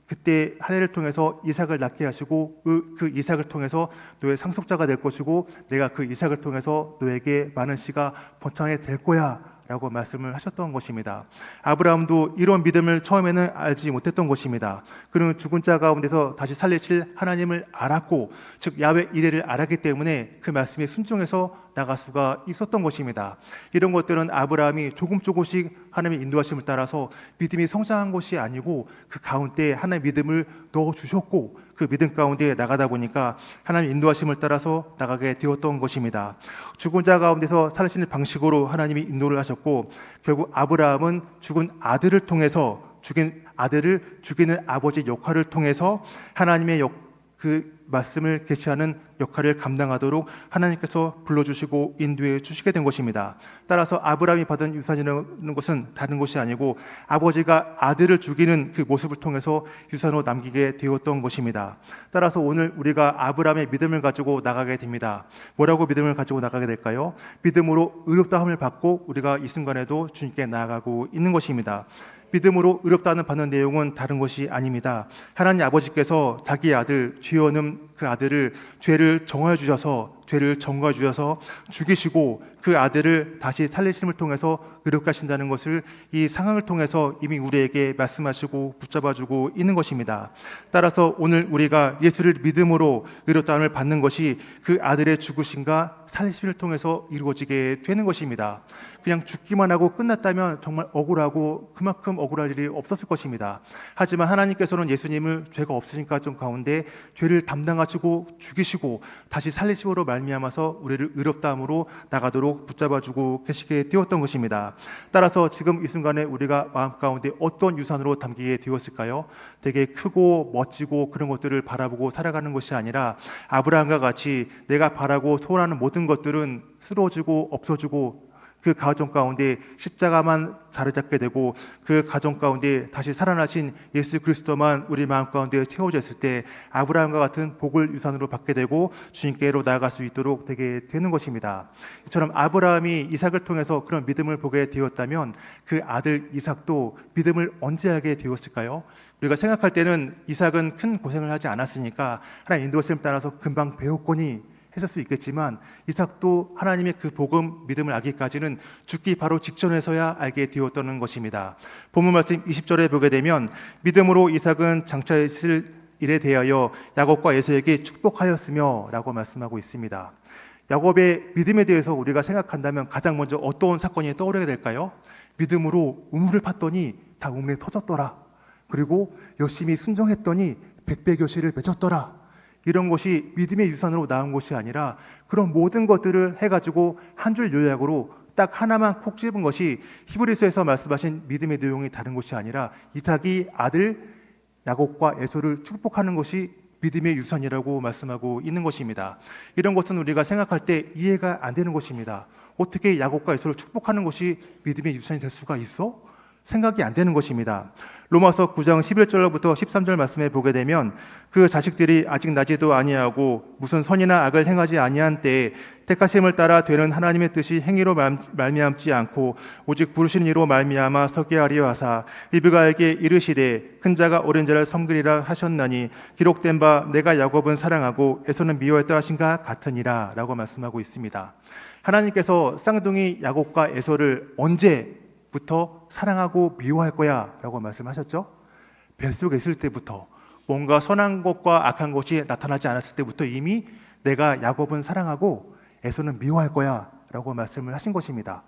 그때 할례를 통해서 이삭을 낳게 하시고 그 이삭을 통해서 너의 상속자가 될 것이고 내가 그 이삭을 통해서 너에게 많은 씨가 번창하게 될 거야 라고 말씀을 하셨던 것입니다. 아브라함도 이런 믿음을 처음에는 알지 못했던 것입니다. 그는 죽은 자 가운데서 다시 살리실 하나님을 알았고 즉 야훼 이레를 알았기 때문에 그 말씀에 순종해서 나갈 수가 있었던 것입니다. 이런 것들은 아브라함이 조금씩 하나님의 인도하심을 따라서 믿음이 성장한 것이 아니고 그 가운데 하나님의 믿음을 넣어주셨고 그 믿음 가운데 나가다 보니까 하나님의 인도하심을 따라서 나가게 되었던 것입니다. 죽은 자 가운데서 살리시는 방식으로 하나님이 인도를 하셨고 결국 아브라함은 죽은 아들을 통해서 죽인 아들을 죽이는 아버지 역할을 통해서 하나님의 그 말씀을 계시하는 역할을 감당하도록 하나님께서 불러주시고 인도해 주시게 된 것입니다. 따라서 아브라함이 받은 유산이라는 것은 다른 것이 아니고 아버지가 아들을 죽이는 그 모습을 통해서 유산으로 남기게 되었던 것입니다. 따라서 오늘 우리가 아브라함의 믿음을 가지고 나가게 됩니다. 뭐라고 믿음을 가지고 나가게 될까요? 믿음으로 의롭다함을 받고 우리가 이 순간에도 주님께 나아가고 있는 것입니다. 믿음으로 의롭다는 받는 내용은 다른 것이 아닙니다. 하나님 아버지께서 자기 아들 죄 없는 그 아들을 죄를 정하여 주셔서 죽이시고 그 아들을 다시 살리심을 통해서 의롭게 하신다는 것을 이 상황을 통해서 이미 우리에게 말씀하시고 붙잡아주고 있는 것입니다. 따라서 오늘 우리가 예수를 믿음으로 의롭다함을 받는 것이 그 아들의 죽으심과 살리심을 통해서 이루어지게 되는 것입니다. 그냥 죽기만 하고 끝났다면 정말 억울하고 그만큼 억울할 일이 없었을 것입니다. 하지만 하나님께서는 예수님을 죄가 없으신 가정 가운데 죄를 담당하시고 죽이시고 다시 살리심으로 말미암아서 우리를 의롭다함으로 나가도록 붙잡아주고 계시게 되었던 것입니다. 따라서 지금 이 순간에 우리가 마음 가운데 어떤 유산으로 담기게 되었을까요? 되게 크고 멋지고 그런 것들을 바라보고 살아가는 것이 아니라 아브라함과 같이 내가 바라고 소원하는 모든 것들은 쓰러지고 없어지고 그 가정 가운데 십자가만 자리 잡게 되고 그 가정 가운데 다시 살아나신 예수 그리스도만 우리 마음 가운데 채워져 있을 때 아브라함과 같은 복을 유산으로 받게 되고 주님께로 나아갈 수 있도록 되게 되는 것입니다. 이처럼 아브라함이 이삭을 통해서 그런 믿음을 보게 되었다면 그 아들 이삭도 믿음을 언제 하게 되었을까요? 우리가 생각할 때는 이삭은 큰 고생을 하지 않았으니까 하나님 인도하심을 따라서 금방 배웠거니 했을 수 있겠지만 이삭도 하나님의 그 복음 믿음을 알기까지는 죽기 바로 직전에서야 알게 되었던 것입니다. 본문 말씀 20절에 보게 되면 믿음으로 이삭은 장차 있을 일에 대하여 야곱과 에서에게 축복하였으며 라고 말씀하고 있습니다. 야곱의 믿음에 대해서 우리가 생각한다면 가장 먼저 어떤 사건이 떠오르게 될까요? 믿음으로 우물을 팠더니 다 우물이 터졌더라. 그리고 열심히 순종했더니 백배교실을 맺었더라. 이런 것이 믿음의 유산으로 나온 것이 아니라 그런 모든 것들을 해가지고 한 줄 요약으로 딱 하나만 콕 집은 것이 히브리서에서 말씀하신 믿음의 내용이 다른 것이 아니라 이삭이 아들 야곱과 에서를 축복하는 것이 믿음의 유산이라고 말씀하고 있는 것입니다. 이런 것은 우리가 생각할 때 이해가 안 되는 것입니다. 어떻게 야곱과 에서를 축복하는 것이 믿음의 유산이 될 수가 있어? 생각이 안 되는 것입니다. 로마서 9장 11절부터 13절 말씀에 보게 되면 그 자식들이 아직 나지도 아니하고 무슨 선이나 악을 행하지 아니한 때에 택하심을 따라 되는 하나님의 뜻이 행위로 말미암지 않고 오직 부르신 이로 말미암아 서게 하리라 하사 리브가에게 이르시되 큰 자가 어린 자를 섬기리라 하셨나니 기록된 바 내가 야곱은 사랑하고 에서는 미워했다 하신가 같으니라 라고 말씀하고 있습니다. 하나님께서 쌍둥이 야곱과 에서를 언제부터 사랑하고 미워할 거야 라고 말씀하셨죠? 뱃속에 있을 때부터 뭔가 선한 것과 악한 것이 나타나지 않았을 때부터 이미 내가 야곱은 사랑하고 에서는 미워할 거야 라고 말씀을 하신 것입니다.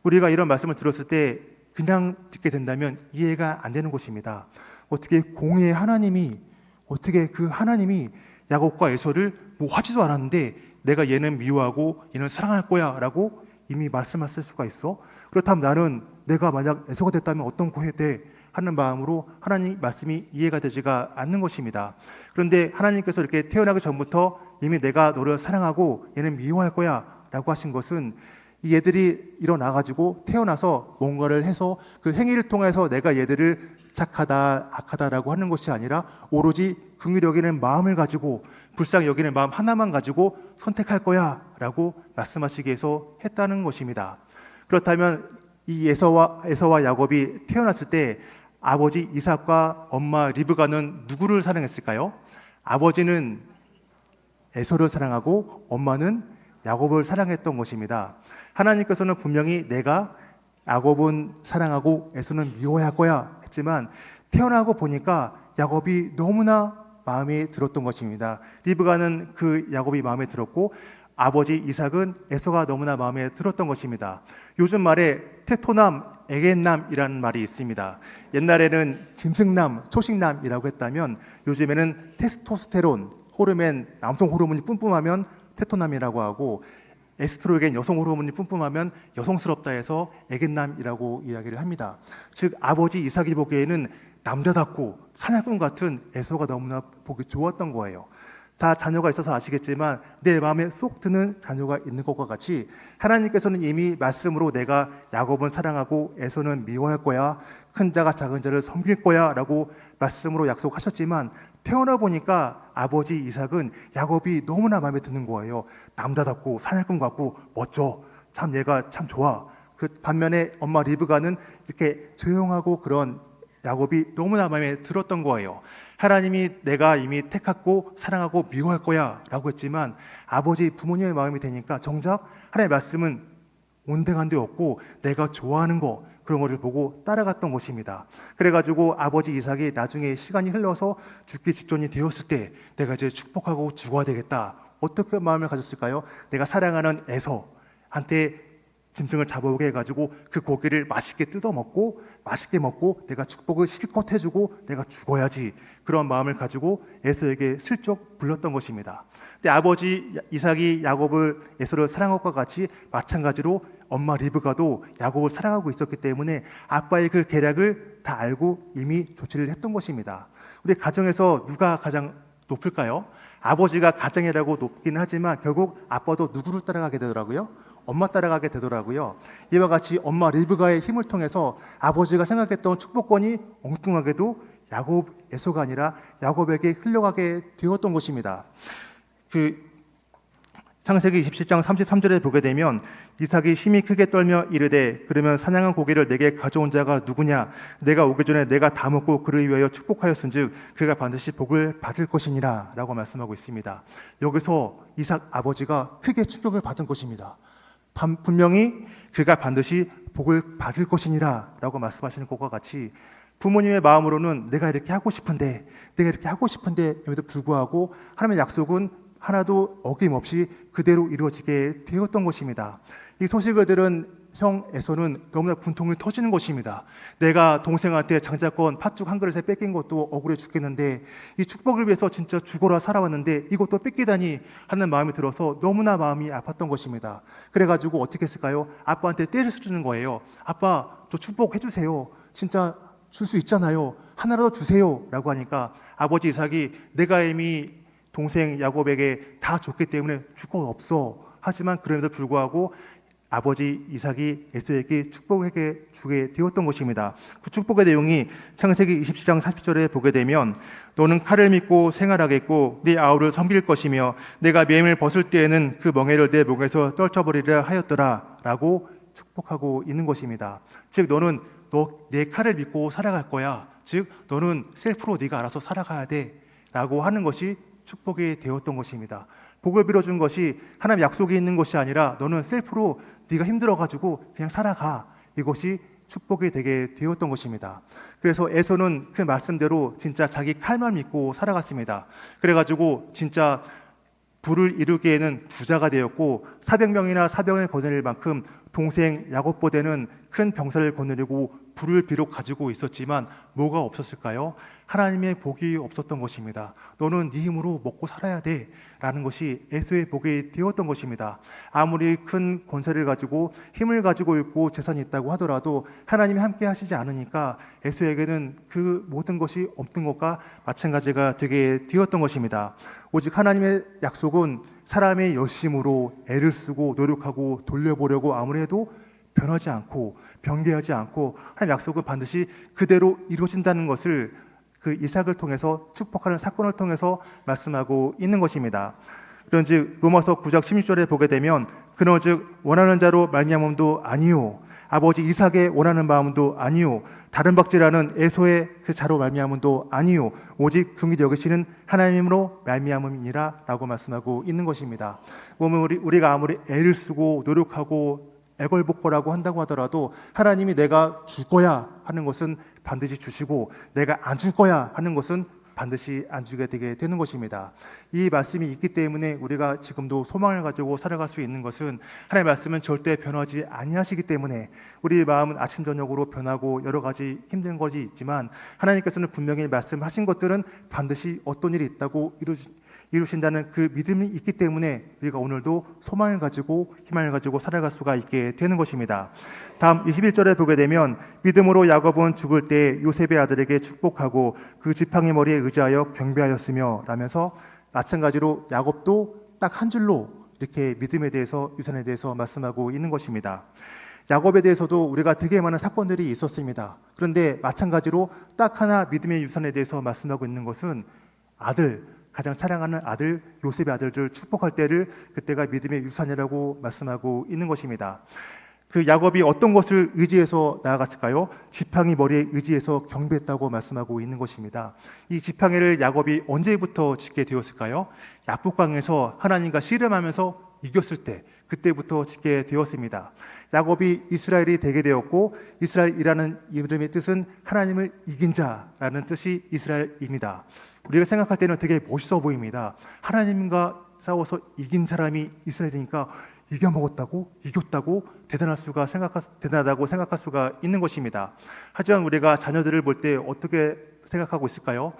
우리가 이런 말씀을 들었을 때 그냥 듣게 된다면 이해가 안 되는 것입니다. 어떻게 공의의 하나님이, 어떻게 그 하나님이 야곱과 에서를 뭐 하지도 않았는데 내가 얘는 미워하고 얘는 사랑할 거야 라고 이미 말씀하실 수가 있어? 그렇다면 나는 내가 만약 에서가 됐다면 어떤 고해 돼? 하는 마음으로 하나님 말씀이 이해가 되지가 않는 것입니다. 그런데 하나님께서 이렇게 태어나기 전부터 이미 내가 너를 사랑하고 얘는 미워할 거야 라고 하신 것은 이 얘들이 일어나가지고 태어나서 뭔가를 해서 그 행위를 통해서 내가 얘들을 착하다, 악하다라고 하는 것이 아니라 오로지 긍휼히 여기는 마음을 가지고 불쌍히 여기는 마음 하나만 가지고 선택할 거야 라고 말씀하시기 위해서 했다는 것입니다. 그렇다면 이 에서와 야곱이 태어났을 때 아버지 이삭과 엄마 리브가는 누구를 사랑했을까요? 아버지는 에서를 사랑하고 엄마는 야곱을 사랑했던 것입니다. 하나님께서는 분명히 내가 야곱은 사랑하고 에서는 미워할 거야 했지만 태어나고 보니까 야곱이 너무나 마음에 들었던 것입니다. 리브가는 그 야곱이 마음에 들었고 아버지 이삭은 에서가 너무나 마음에 들었던 것입니다. 요즘 말에 테토남, 에겐남이라는 말이 있습니다. 옛날에는 짐승남, 초식남이라고 했다면 요즘에는 테스토스테론, 호르몬, 남성 호르몬이 뿜뿜하면 테토남이라고 하고 에스트로겐 여성 호르몬이 뿜뿜하면 여성스럽다 해서 에겐남이라고 이야기를 합니다. 즉 아버지 이삭이 보기에는 남자답고 사냥꾼 같은 에서가 너무나 보기 좋았던 거예요. 다 자녀가 있어서 아시겠지만 내 마음에 쏙 드는 자녀가 있는 것과 같이 하나님께서는 이미 말씀으로 내가 야곱은 사랑하고 에서는 미워할 거야, 큰 자가 작은 자를 섬길 거야 라고 말씀으로 약속하셨지만 태어나 보니까 아버지 이삭은 야곱이 너무나 마음에 드는 거예요. 남자답고 사냥꾼 같고 멋져, 참 얘가 참 좋아. 그 반면에 엄마 리브가는 이렇게 조용하고 그런 야곱이 너무나 마음에 들었던 거예요. 하나님이 내가 이미 택하고 사랑하고 미워할 거야 라고 했지만 아버지 부모님의 마음이 되니까 정작 하나님의 말씀은 온데간데 없고 내가 좋아하는 거 그런 거를 보고 따라갔던 것입니다. 그래가지고 아버지 이삭이 나중에 시간이 흘러서 죽기 직전이 되었을 때 내가 이제 축복하고 죽어야 되겠다. 어떻게 마음을 가졌을까요? 내가 사랑하는 에서한테 짐승을 잡아오게 해가지고 그 고기를 맛있게 뜯어먹고 맛있게 먹고 내가 축복을 실컷 해주고 내가 죽어야지 그런 마음을 가지고 에서에게 슬쩍 불렀던 것입니다. 근데 아버지 이삭이 야곱을 에서를 사랑한 것과 같이 마찬가지로 엄마 리브가도 야곱을 사랑하고 있었기 때문에 아빠의 그 계략을 다 알고 이미 조치를 했던 것입니다. 우리 가정에서 누가 가장 높을까요? 아버지가 가장이라고 높기는 하지만 결국 아빠도 누구를 따라가게 되더라고요? 엄마 따라가게 되더라고요. 이와 같이 엄마 리브가의 힘을 통해서 아버지가 생각했던 축복권이 엉뚱하게도 야곱 에서가 아니라 야곱에게 흘러가게 되었던 것입니다. 창세기 27장 33절에 보게 되면 이삭이 심히 크게 떨며 이르되 그러면 사냥한 고기를 내게 가져온 자가 누구냐? 내가 오기 전에 내가 다 먹고 그를 위하여 축복하였은즉 그가 반드시 복을 받을 것이니라 라고 말씀하고 있습니다. 여기서 이삭 아버지가 크게 충격을 받은 것입니다. 분명히 그가 반드시 복을 받을 것이니라 라고 말씀하시는 것과 같이 부모님의 마음으로는 내가 이렇게 하고 싶은데 에도 불구하고 하나님의 약속은 하나도 어김없이 그대로 이루어지게 되었던 것입니다. 이 소식을 들은 형 에서는 너무나 분통이 터지는 것입니다. 내가 동생한테 장자권 팥죽 한 그릇에 뺏긴 것도 억울해 죽겠는데 이 축복을 위해서 진짜 죽어라 살아왔는데 이것도 뺏기다니 하는 마음이 들어서 너무나 마음이 아팠던 것입니다. 그래가지고 어떻게 했을까요? 아빠한테 떼를 쓰는 거예요. 아빠 저 축복해 주세요. 진짜 줄 수 있잖아요. 하나라도 주세요 라고 하니까 아버지 이삭이 내가 이미 동생 야곱에게 다 줬기 때문에 줄 것 없어. 하지만 그럼에도 불구하고 아버지 이삭이 에서에게 축복에게 주게 되었던 것입니다. 그 축복의 내용이 창세기 27장 40절에 보게 되면 너는 칼을 믿고 생활하겠고 네 아우를 섬길 것이며 내가 매임을 벗을 때에는 그 멍에를 내 목에서 떨쳐버리려 하였더라 라고 축복하고 있는 것입니다. 즉 너는 내 칼을 믿고 살아갈 거야. 즉 너는 셀프로 네가 알아서 살아가야 돼 라고 하는 것이 축복이 되었던 것입니다. 복을 빌어준 것이 하나님 약속이 있는 것이 아니라 너는 셀프로 네가 힘들어가지고 그냥 살아가. 이것이 축복이 되게 되었던 것입니다. 그래서 에서는 그 말씀대로 진짜 자기 칼만 믿고 살아갔습니다. 그래가지고 진짜 부를 이루기에는 부자가 되었고 400명이나 사병을 거느릴 만큼 동생 야곱보다는 큰 병사를 거느리고 부를 비록 가지고 있었지만 뭐가 없었을까요? 하나님의 복이 없었던 것입니다. 너는 네 힘으로 먹고 살아야 돼 라는 것이 에서의 복이 되었던 것입니다. 아무리 큰 권세를 가지고 힘을 가지고 있고 재산이 있다고 하더라도 하나님이 함께 하시지 않으니까 에서에게는 그 모든 것이 없는 것과 마찬가지가 되게 되었던 것입니다. 오직 하나님의 약속은 사람의 열심으로 애를 쓰고 노력하고 돌려보려고 아무리 해도 변하지 않고 변개하지 않고 하나님의 약속은 반드시 그대로 이루어진다는 것을 그 이삭을 통해서 축복하는 사건을 통해서 말씀하고 있는 것입니다. 그런즉 로마서 9장 16절에 보게 되면 그너즉 원하는 자로 말미암음도 아니요 아버지 이삭의 원하는 마음도 아니요 다른 박지라는 에서의 그 자로 말미암음도 아니요 오직 긍휼히 여기시는 하나님으로 말미암음이니라 라고 말씀하고 있는 것입니다. 보면 우리가 아무리 애를 쓰고 노력하고 애걸복걸하고 한다고 하더라도 하나님이 내가 줄 거야 하는 것은 반드시 주시고 내가 안 줄 거야 하는 것은 반드시 안 주게 되게 되는 것입니다. 이 말씀이 있기 때문에 우리가 지금도 소망을 가지고 살아갈 수 있는 것은 하나님의 말씀은 절대 변하지 아니하시기 때문에 우리 마음은 아침 저녁으로 변하고 여러 가지 힘든 것이 있지만 하나님께서는 분명히 말씀하신 것들은 반드시 어떤 일이 있다고 이루신다는 그 믿음이 있기 때문에 우리가 오늘도 소망을 가지고 희망을 가지고 살아갈 수가 있게 되는 것입니다. 다음 21절에 보게 되면 믿음으로 야곱은 죽을 때 요셉의 아들에게 축복하고 그 지팡이 머리에 의지하여 경배하였으며 라면서 마찬가지로 야곱도 딱 한 줄로 이렇게 믿음에 대해서 유산에 대해서 말씀하고 있는 것입니다. 야곱에 대해서도 우리가 되게 많은 사건들이 있었습니다. 그런데 마찬가지로 딱 하나 믿음의 유산에 대해서 말씀하고 있는 것은 아들, 가장 사랑하는 아들 요셉의 아들들 축복할 때를 그때가 믿음의 유산이라고 말씀하고 있는 것입니다. 그 야곱이 어떤 것을 의지해서 나아갔을까요? 지팡이 머리에 의지해서 경배했다고 말씀하고 있는 것입니다. 이 지팡이를 야곱이 언제부터 짓게 되었을까요? 야복강에서 하나님과 씨름하면서 이겼을 때 그때부터 짓게 되었습니다. 야곱이 이스라엘이 되게 되었고 이스라엘이라는 이름의 뜻은 하나님을 이긴 자라는 뜻이 이스라엘입니다. 우리가 생각할 때는 되게 멋있어 보입니다. 하나님과 싸워서 이긴 사람이 이스라엘이니까 이겨먹었다고? 이겼다고? 대단하다고 생각할 수가 있는 것입니다. 하지만 우리가 자녀들을 볼 때 어떻게 생각하고 있을까요?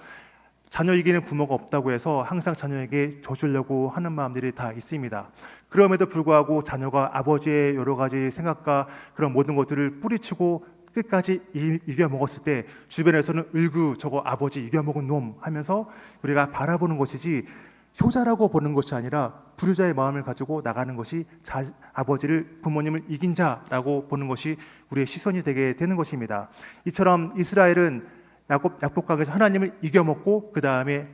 자녀 이기는 부모가 없다고 해서 항상 자녀에게 져주려고 하는 마음들이 다 있습니다. 그럼에도 불구하고 자녀가 아버지의 여러 가지 생각과 그런 모든 것들을 뿌리치고 끝까지 이겨먹었을 때 주변에서는 으이구 저거 아버지 이겨먹은 놈 하면서 우리가 바라보는 것이지 효자라고 보는 것이 아니라 불효자의 마음을 가지고 나가는 것이 아버지를 부모님을 이긴 자라고 보는 것이 우리의 시선이 되게 되는 것입니다. 이처럼 이스라엘은 야복강에서 하나님을 이겨먹고 그 다음에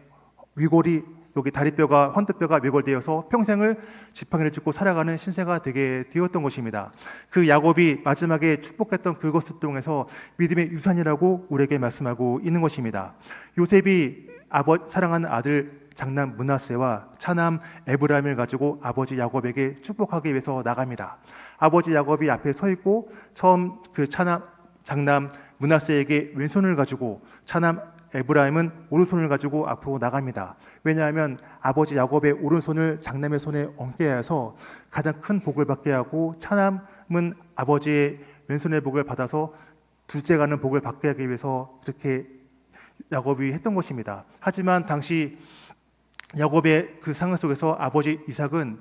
위골이 여기 다리뼈가 헌터뼈가 외골되어서 평생을 지팡이를 짚고 살아가는 신세가 되게 되었던 것입니다. 그 야곱이 마지막에 축복했던 그것을 통해서 믿음의 유산이라고 우리에게 말씀하고 있는 것입니다. 요셉이 사랑하는 아들 장남 므낫세와 차남 에브라임을 가지고 아버지 야곱에게 축복하기 위해서 나갑니다. 아버지 야곱이 앞에 서 있고 처음 그 장남 므낫세에게 왼손을 가지고 차남 에브라임은 오른손을 가지고 앞으로 나갑니다. 왜냐하면 아버지 야곱의 오른손을 장남의 손에 얹게 해서 가장 큰 복을 받게 하고 차남은 아버지의 왼손의 복을 받아서 둘째가는 복을 받게 하기 위해서 그렇게 야곱이 했던 것입니다. 하지만 당시 야곱의 그 상황 속에서 아버지 이삭은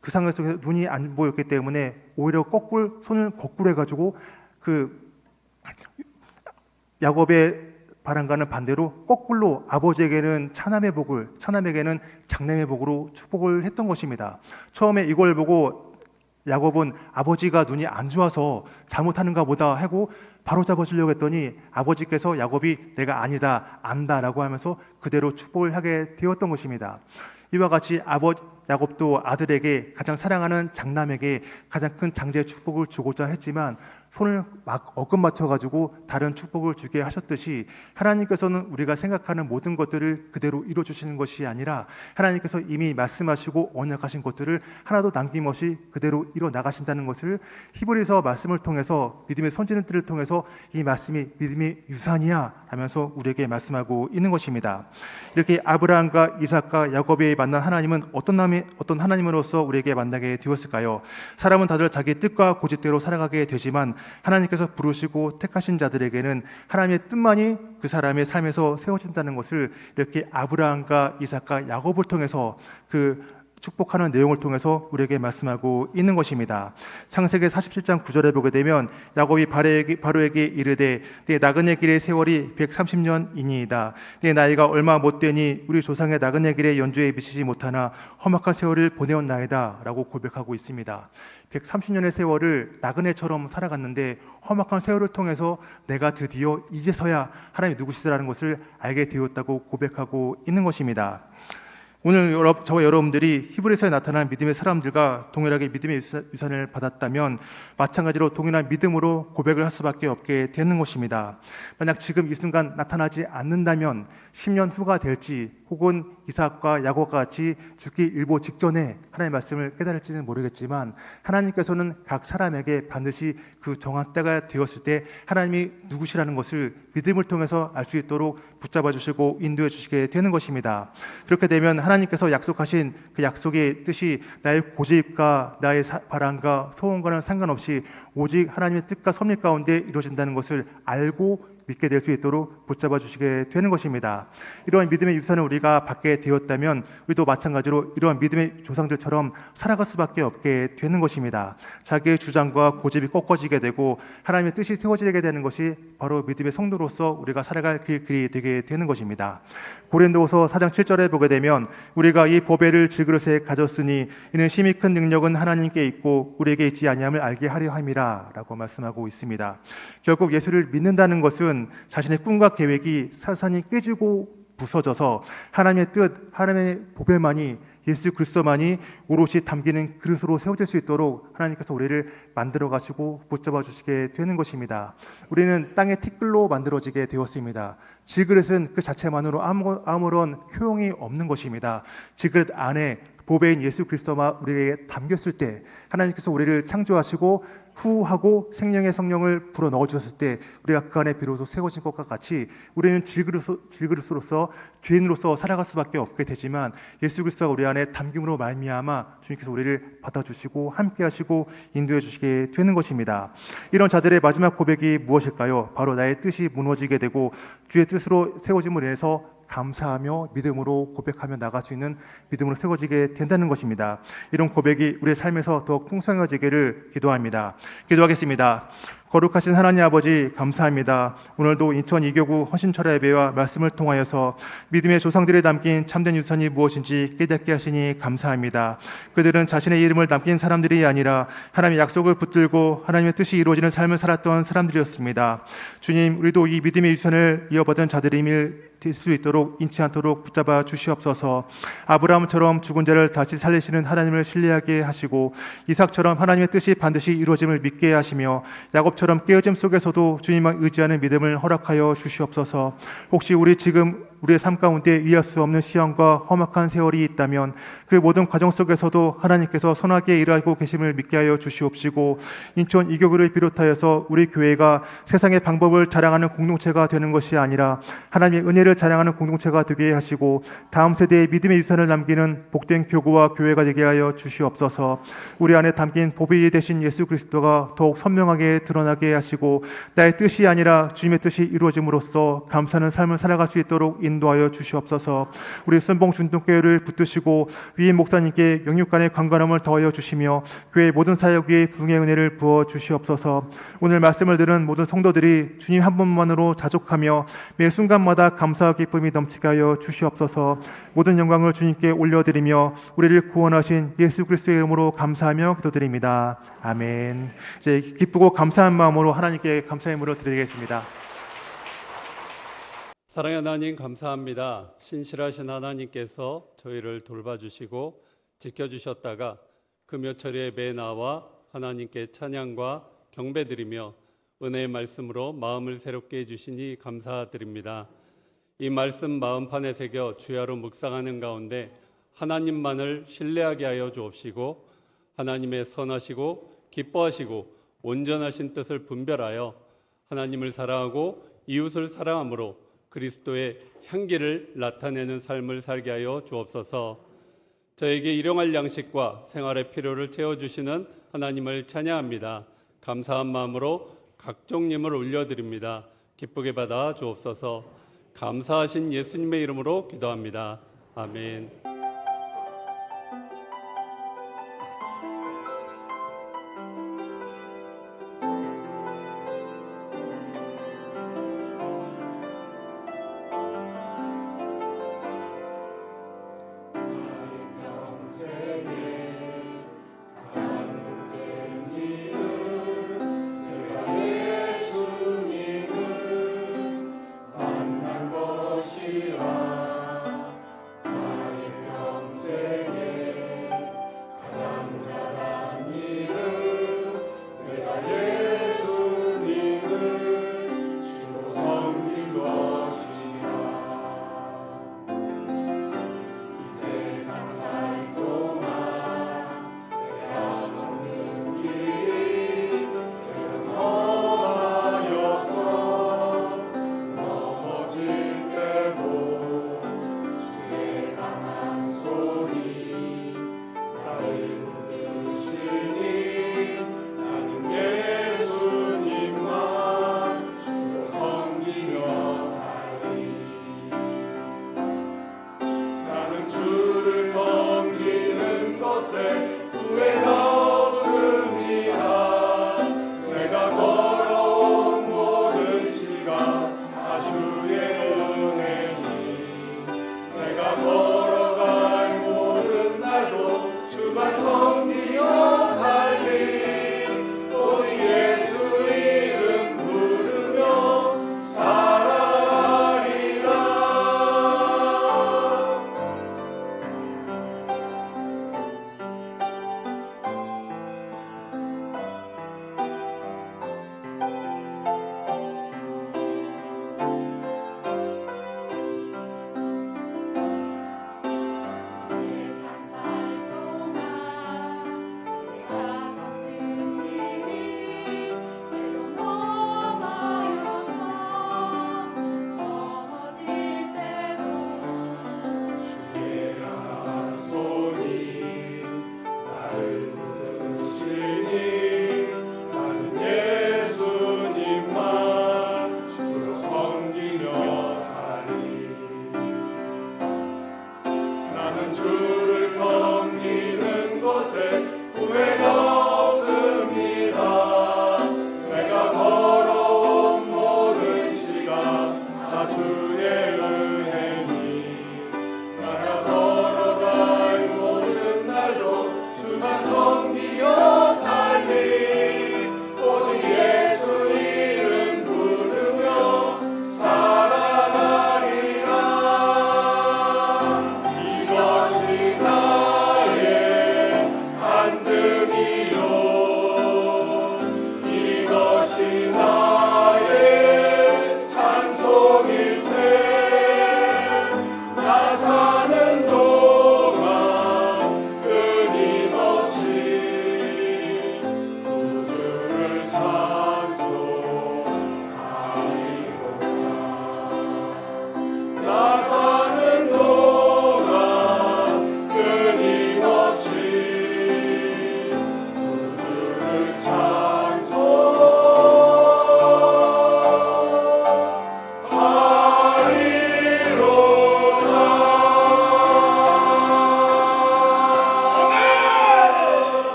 그 상황 속에서 눈이 안 보였기 때문에 오히려 손을 거꾸로 해가지고 그 야곱의 바람과는 반대로 거꾸로 아버지에게는 차남의 복을, 차남에게는 장남의 복으로 축복을 했던 것입니다. 처음에 이걸 보고 야곱은 아버지가 눈이 안 좋아서 잘못하는가 보다 하고 바로 잡아주려고 했더니 아버지께서 야곱이 내가 아니다, 안다라고 하면서 그대로 축복을 하게 되었던 것입니다. 이와 같이 야곱도 아들에게 가장 사랑하는 장남에게 가장 큰 장제의 축복을 주고자 했지만 손을 막 어금 맞춰가지고 다른 축복을 주게 하셨듯이 하나님께서는 우리가 생각하는 모든 것들을 그대로 이루어주시는 것이 아니라 하나님께서 이미 말씀하시고 언약하신 것들을 하나도 남김없이 그대로 이뤄 나가신다는 것을 히브리서 말씀을 통해서 믿음의 선지자들을 통해서 이 말씀이 믿음의 유산이야 하면서 우리에게 말씀하고 있는 것입니다. 이렇게 아브라함과 이삭과 야곱이 만난 하나님은 어떤 하나님으로서 우리에게 만나게 되었을까요? 사람은 다들 자기 뜻과 고집대로 살아가게 되지만 하나님께서 부르시고 택하신 자들에게는 하나님의 뜻만이 그 사람의 삶에서 세워진다는 것을 이렇게 아브라함과 이삭과 야곱을 통해서 그 축복하는 내용을 통해서 우리에게 말씀하고 있는 것입니다. 창세기 47장 9절에 보게 되면 야곱이 바로에게 이르되 내 나그네 길의 세월이 130년이니이다. 내 나이가 얼마 못되니 우리 조상의 나그네 길의 연주에 미치지 못하나 험악한 세월을 보내었나이다 라고 고백하고 있습니다. 130년의 세월을 나그네처럼 살아갔는데 험악한 세월을 통해서 내가 드디어 이제서야 하나님이 누구시라는 것을 알게 되었다고 고백하고 있는 것입니다. 오늘 저와 여러분들이 히브리서에 나타난 믿음의 사람들과 동일하게 믿음의 유산을 받았다면 마찬가지로 동일한 믿음으로 고백을 할 수밖에 없게 되는 것입니다. 만약 지금 이 순간 나타나지 않는다면 10년 후가 될지 혹은 이삭과 야곱과 같이 죽기 일보 직전에 하나님의 말씀을 깨달을지는 모르겠지만 하나님께서는 각 사람에게 반드시 그 정한 때가 되었을 때 하나님이 누구시라는 것을 믿음을 통해서 알 수 있도록 붙잡아 주시고 인도해 주시게 되는 것입니다. 그렇게 되면 하나님께서 약속하신 그 약속의 뜻이 나의 고집과 나의 바람과 소원과는 상관없이 오직 하나님의 뜻과 섭리 가운데 이루어진다는 것을 알고 믿게 될 수 있도록 붙잡아 주시게 되는 것입니다. 이러한 믿음의 유산을 우리가 받게 되었다면 우리도 마찬가지로 이러한 믿음의 조상들처럼 살아갈 수밖에 없게 되는 것입니다. 자기의 주장과 고집이 꺾어지게 되고 하나님의 뜻이 세워지게 되는 것이 바로 믿음의 성도로서 우리가 살아갈 길이 되게 되는 것입니다. 고린도후서 4장 7절에 보게 되면 우리가 이 보배를 질그릇에 가졌으니 이는 심히 큰 능력은 하나님께 있고 우리에게 있지 아니함을 알게 하려 함이라 라고 말씀하고 있습니다. 결국 예수를 믿는다는 것은 자신의 꿈과 계획이 사산이 깨지고 부서져서 하나님의 뜻, 하나님의 보배만이 예수 그리스도만이 오롯이 담기는 그릇으로 세워질 수 있도록 하나님께서 우리를 만들어 가시고 붙잡아 주시게 되는 것입니다. 우리는 땅의 티끌로 만들어지게 되었습니다. 질그릇은 그 자체만으로 아무런 효용이 없는 것입니다. 질그릇 안에 보배인 예수 그리스도가 우리에게 담겼을 때 하나님께서 우리를 창조하시고 후하고 생명의 성령을 불어 넣어주셨을 때 우리가 그 안에 비로소 세워진 것과 같이 우리는 질그릇으로서 죄인으로서 살아갈 수밖에 없게 되지만 예수 그리스도가 우리 안에 담김으로 말미암아 주님께서 우리를 받아주시고 함께하시고 인도해 주시게 되는 것입니다. 이런 자들의 마지막 고백이 무엇일까요? 바로 나의 뜻이 무너지게 되고 주의 뜻으로 세워짐으로 인해서 감사하며 믿음으로 고백하며 나갈 수 있는 믿음으로 세워지게 된다는 것입니다. 이런 고백이 우리의 삶에서 더욱 풍성해지기를 기도합니다. 기도하겠습니다. 거룩하신 하나님 아버지 감사합니다. 오늘도 인천 이교구 헌신철야 예배와 말씀을 통하여서 믿음의 조상들이 남긴 참된 유산이 무엇인지 깨닫게 하시니 감사합니다. 그들은 자신의 이름을 남긴 사람들이 아니라 하나님의 약속을 붙들고 하나님의 뜻이 이루어지는 삶을 살았던 사람들이었습니다. 주님, 우리도 이 믿음의 유산을 이어받은 자들임을 될 수 있도록 잊지 않도록 붙잡아 주시옵소서. 아브라함처럼 죽은 자를 다시 살리시는 하나님을 신뢰하게 하시고 이삭처럼 하나님의 뜻이 반드시 이루어짐을 믿게 하시며 야곱처럼 깨어짐 속에서도 주님만 의지하는 믿음을 허락하여 주시옵소서. 혹시 우리의 삶 가운데 이해할 수 없는 시험과 험악한 세월이 있다면 그 모든 과정 속에서도 하나님께서 선하게 일하고 계심을 믿게 하여 주시옵시고 인천 이교구를 비롯하여서 우리 교회가 세상의 방법을 자랑하는 공동체가 되는 것이 아니라 하나님의 은혜를 자랑하는 공동체가 되게 하시고 다음 세대의 믿음의 유산을 남기는 복된 교구와 교회가 되게 하여 주시옵소서. 우리 안에 담긴 보배 되신 예수 그리스도가 더욱 선명하게 드러나게 하시고 나의 뜻이 아니라 주님의 뜻이 이루어짐으로써 감사하는 삶을 살아갈 수 있도록 인도하여 주시옵소서. 우리 순봉 준동교회를 붙드시고 위임 목사님께 영육간의 강건함을 더하여 주시며 교회 모든 사역 위에 부흥의 은혜를 부어 주시옵소서. 오늘 말씀을 들은 모든 성도들이 주님 한 분만으로 자족하며 매 순간마다 감사와 기쁨이 넘치게 하여 주시옵소서. 모든 영광을 주님께 올려드리며 우리를 구원하신 예수 그리스도의 이름으로 감사하며 기도드립니다. 아멘. 이제 기쁘고 감사한 마음으로 하나님께 감사의 물을 드리겠습니다. 사랑의 하나님 감사합니다. 신실하신 하나님께서 저희를 돌봐주시고 지켜주셨다가 금요철 예배에 나와 하나님께 찬양과 경배드리며 은혜의 말씀으로 마음을 새롭게 해주시니 감사드립니다. 이 말씀 마음판에 새겨 주야로 묵상하는 가운데 하나님만을 신뢰하게 하여 주옵시고 하나님의 선하시고 기뻐하시고 온전하신 뜻을 분별하여 하나님을 사랑하고 이웃을 사랑함으로 그리스도의 향기를 나타내는 삶을 살게 하여 주옵소서. 저에게 일용할 양식과 생활의 필요를 채워주시는 하나님을 찬양합니다. 감사한 마음으로 각종 예물을 올려드립니다. 기쁘게 받아 주옵소서. 감사하신 예수님의 이름으로 기도합니다. 아멘.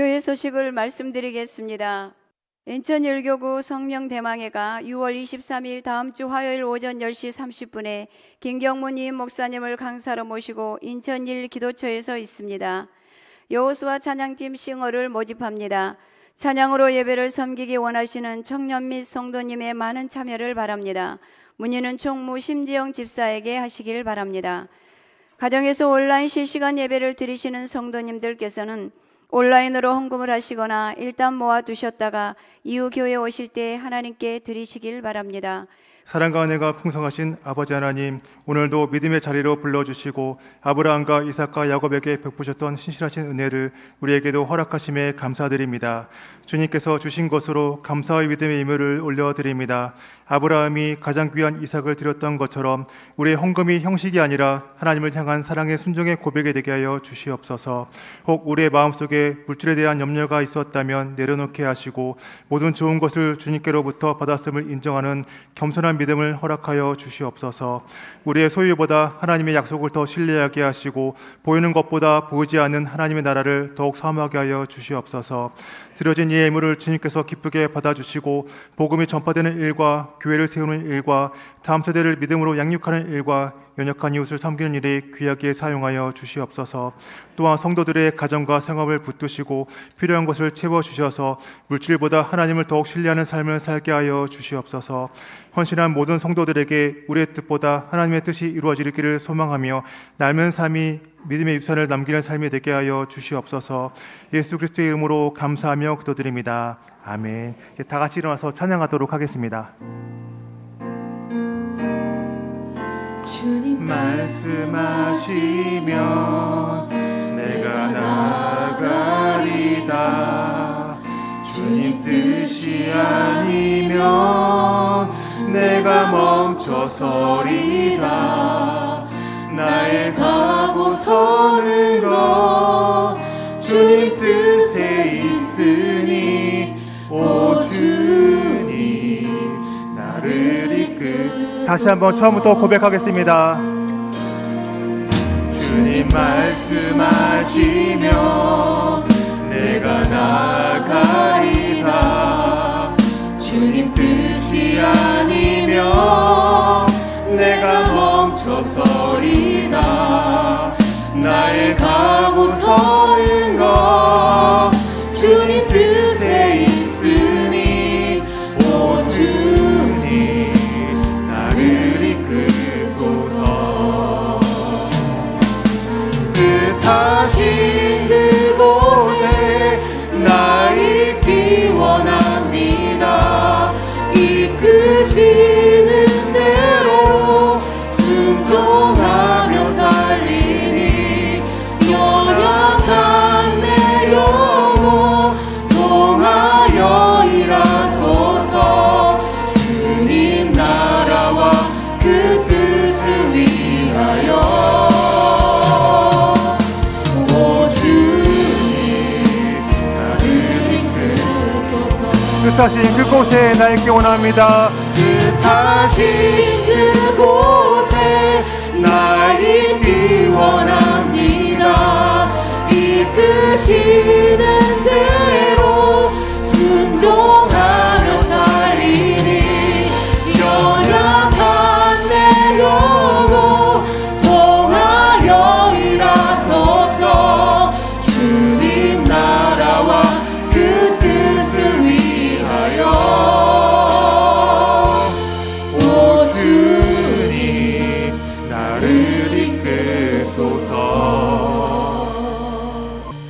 교회 소식을 말씀드리겠습니다. 인천율교구 성령대망회가 6월 23일 다음 주 화요일 오전 10시 30분에 김경문 임 목사님을 강사로 모시고 인천일 기도처에서 있습니다. 여호수아 찬양팀 싱어를 모집합니다. 찬양으로 예배를 섬기기 원하시는 청년 및 성도님의 많은 참여를 바랍니다. 문의는 총무 심지영 집사에게 하시길 바랍니다. 가정에서 온라인 실시간 예배를 드리시는 성도님들께서는 온라인으로 헌금을 하시거나 일단 모아두셨다가 이후 교회 오실 때 하나님께 드리시길 바랍니다. 사랑과 은혜가 풍성하신 아버지 하나님, 오늘도 믿음의 자리로 불러주시고 아브라함과 이삭과 야곱에게 베푸셨던 신실하신 은혜를 우리에게도 허락하심에 감사드립니다. 주님께서 주신 것으로 감사의 믿음의 의무를 올려드립니다. 아브라함이 가장 귀한 이삭을 드렸던 것처럼 우리의 헌금이 형식이 아니라 하나님을 향한 사랑의 순종의 고백이 되게 하여 주시옵소서. 혹 우리의 마음속에 물질에 대한 염려가 있었다면 내려놓게 하시고 모든 좋은 것을 주님께로부터 받았음을 인정하는 겸손한 믿음을 허락하여 주시옵소서. 우리의 소유보다 하나님의 약속을 더 신뢰하게 하시고 보이는 것보다 보이지 않는 하나님의 나라를 더욱 사모하게 하여 주시옵소서. 드려진 이 예물을 주님께서 기쁘게 받아주시고 복음이 전파되는 일과 교회를 세우는 일과 다음 세대를 믿음으로 양육하는 일과 연약한 이웃을 섬기는 일에 귀하게 사용하여 주시옵소서. 또한 성도들의 가정과 생업을 붙드시고 필요한 것을 채워주셔서 물질보다 하나님을 더욱 신뢰하는 삶을 살게 하여 주시옵소서. 헌신한 모든 성도들에게 우리의 뜻보다 하나님의 뜻이 이루어지기를 소망하며 남은 삶이 믿음의 유산을 남기는 삶이 되게 하여 주시옵소서. 예수 그리스도의 이름으로 감사하며 기도드립니다. 아멘. 이제 다 같이 일어나서 찬양하도록 하겠습니다. 주님 말씀하시면 내가 나아가리다. 주님 뜻이 아니면 내가 멈춰서리다. 나의 가고 서는 것 주님 뜻에 있으니 오 주님 나를 이끌. 다시 한번 처음부터 고백하겠습니다. 주님 말씀하시면 내가 나아가리다. 주님 뜻이 아니면 내가 멈춰서리다. 나의 가고 서는 것 주님 뜻에 있으니 오 주님 나를 이끌소서. 뜻하신 그곳에 나 있기 원합니다. 이끄시는 대로 순종하며 살리니 연약한 내 영혼 통하여 일하소서. 주님 나라와 그 뜻을 위하여 오 주님 나를 이끌소서. 뜻하신 그곳에 나 있기 원합니다. 뜻하신 그곳에 나 있기 원합니다. 이끄시는 대로 순종하며 살리니 연약한 내 영혼 통하여 일하소서. 주님 나라와 그 뜻을 위하여 오 주님 나를 이끌소서.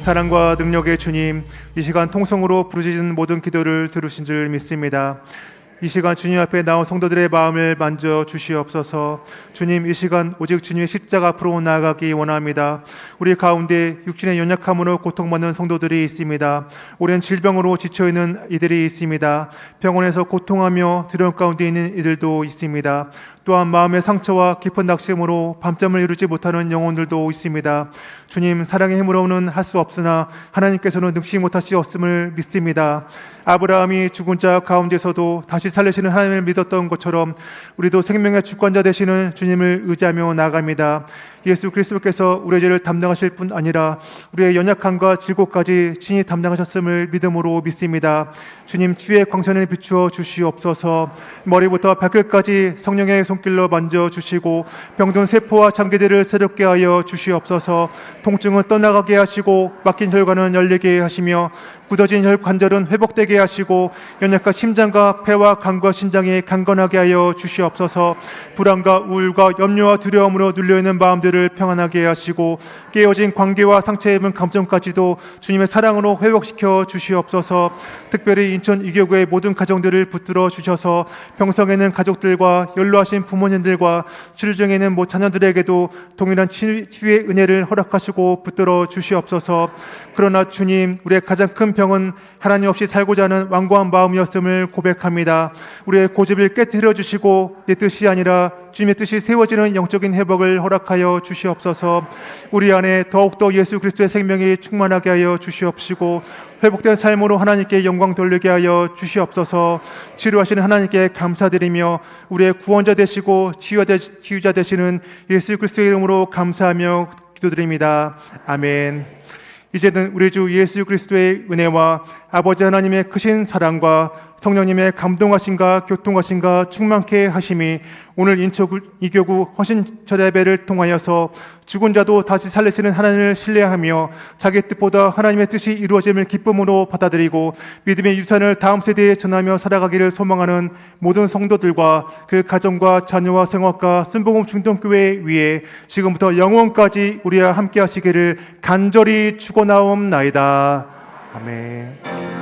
사랑과 능력의 주님, 이 시간 통성으로 부르짖은 모든 기도를 들으신 줄 믿습니다. 이 시간 주님 앞에 나온 성도들의 마음을 만져 주시옵소서. 주님, 이 시간 오직 주님의 십자가 앞으로 나아가기 원합니다. 우리 가운데 육신의 연약함으로 고통받는 성도들이 있습니다. 오랜 질병으로 지쳐있는 이들이 있습니다. 병원에서 고통하며 두려움 가운데 있는 이들도 있습니다. 또한 마음의 상처와 깊은 낙심으로 밤잠을 이루지 못하는 영혼들도 있습니다. 주님, 사랑의 힘으로는 할 수 없으나 하나님께서는 능치 못하시었음을 믿습니다. 아브라함이 죽은 자 가운데서도 다시 살리시는 하나님을 믿었던 것처럼 우리도 생명의 주권자 되시는 주님을 의지하며 나아갑니다. 예수 그리스도께서 우리의 죄를 담당하실 뿐 아니라 우리의 연약함과 질고까지 친히 담당하셨음을 믿음으로 믿습니다. 주님, 주의 광선을 비추어 주시옵소서. 머리부터 발끝까지 성령의 손길로 만져주시고 병든 세포와 장기들을 새롭게 하여 주시옵소서. 통증은 떠나가게 하시고 막힌 혈관은 열리게 하시며 굳어진 혈관절은 회복되게 하시고 연약한 심장과 폐와 간과 신장에 강건하게 하여 주시옵소서. 불안과 우울과 염려와 두려움으로 눌려있는 마음들을 평안하게 하시고 깨어진 관계와 상처 입은 감정까지도 주님의 사랑으로 회복시켜 주시옵소서. 특별히 인천 이교구의 모든 가정들을 붙들어 주셔서 병성에는 가족들과 연로하신 부모님들과 치료 중에 있는 자녀들에게도 동일한 치유의 은혜를 허락하시고 붙들어 주시옵소서. 그러나 주님, 우리의 가장 큰 병은 하나님 없이 살고자 하는 완고한 마음이었음을 고백합니다. 우리의 고집을 깨뜨려 주시고 내 뜻이 아니라 주님의 뜻이 세워지는 영적인 회복을 허락하여 주시옵소서. 우리 안에 더욱더 예수 그리스도의 생명이 충만하게 하여 주시옵시고 회복된 삶으로 하나님께 영광 돌리게 하여 주시옵소서. 치료하시는 하나님께 감사드리며 우리의 구원자 되시고 치유자 되시는 예수 그리스도의 이름으로 감사하며 기도드립니다. 아멘. 이제는 우리 주 예수 그리스도의 은혜와 아버지 하나님의 크신 사랑과 성령님의 감동하심과 교통하심과 충만케 하심이 오늘 인천 이교구 헌신철 예배를 통하여서 죽은 자도 다시 살리시는 하나님을 신뢰하며 자기 뜻보다 하나님의 뜻이 이루어짐을 기쁨으로 받아들이고 믿음의 유산을 다음 세대에 전하며 살아가기를 소망하는 모든 성도들과 그 가정과 자녀와 생활과 순복음 중동교회 위에 지금부터 영원까지 우리와 함께 하시기를 간절히 축원하옵나이다. 아멘.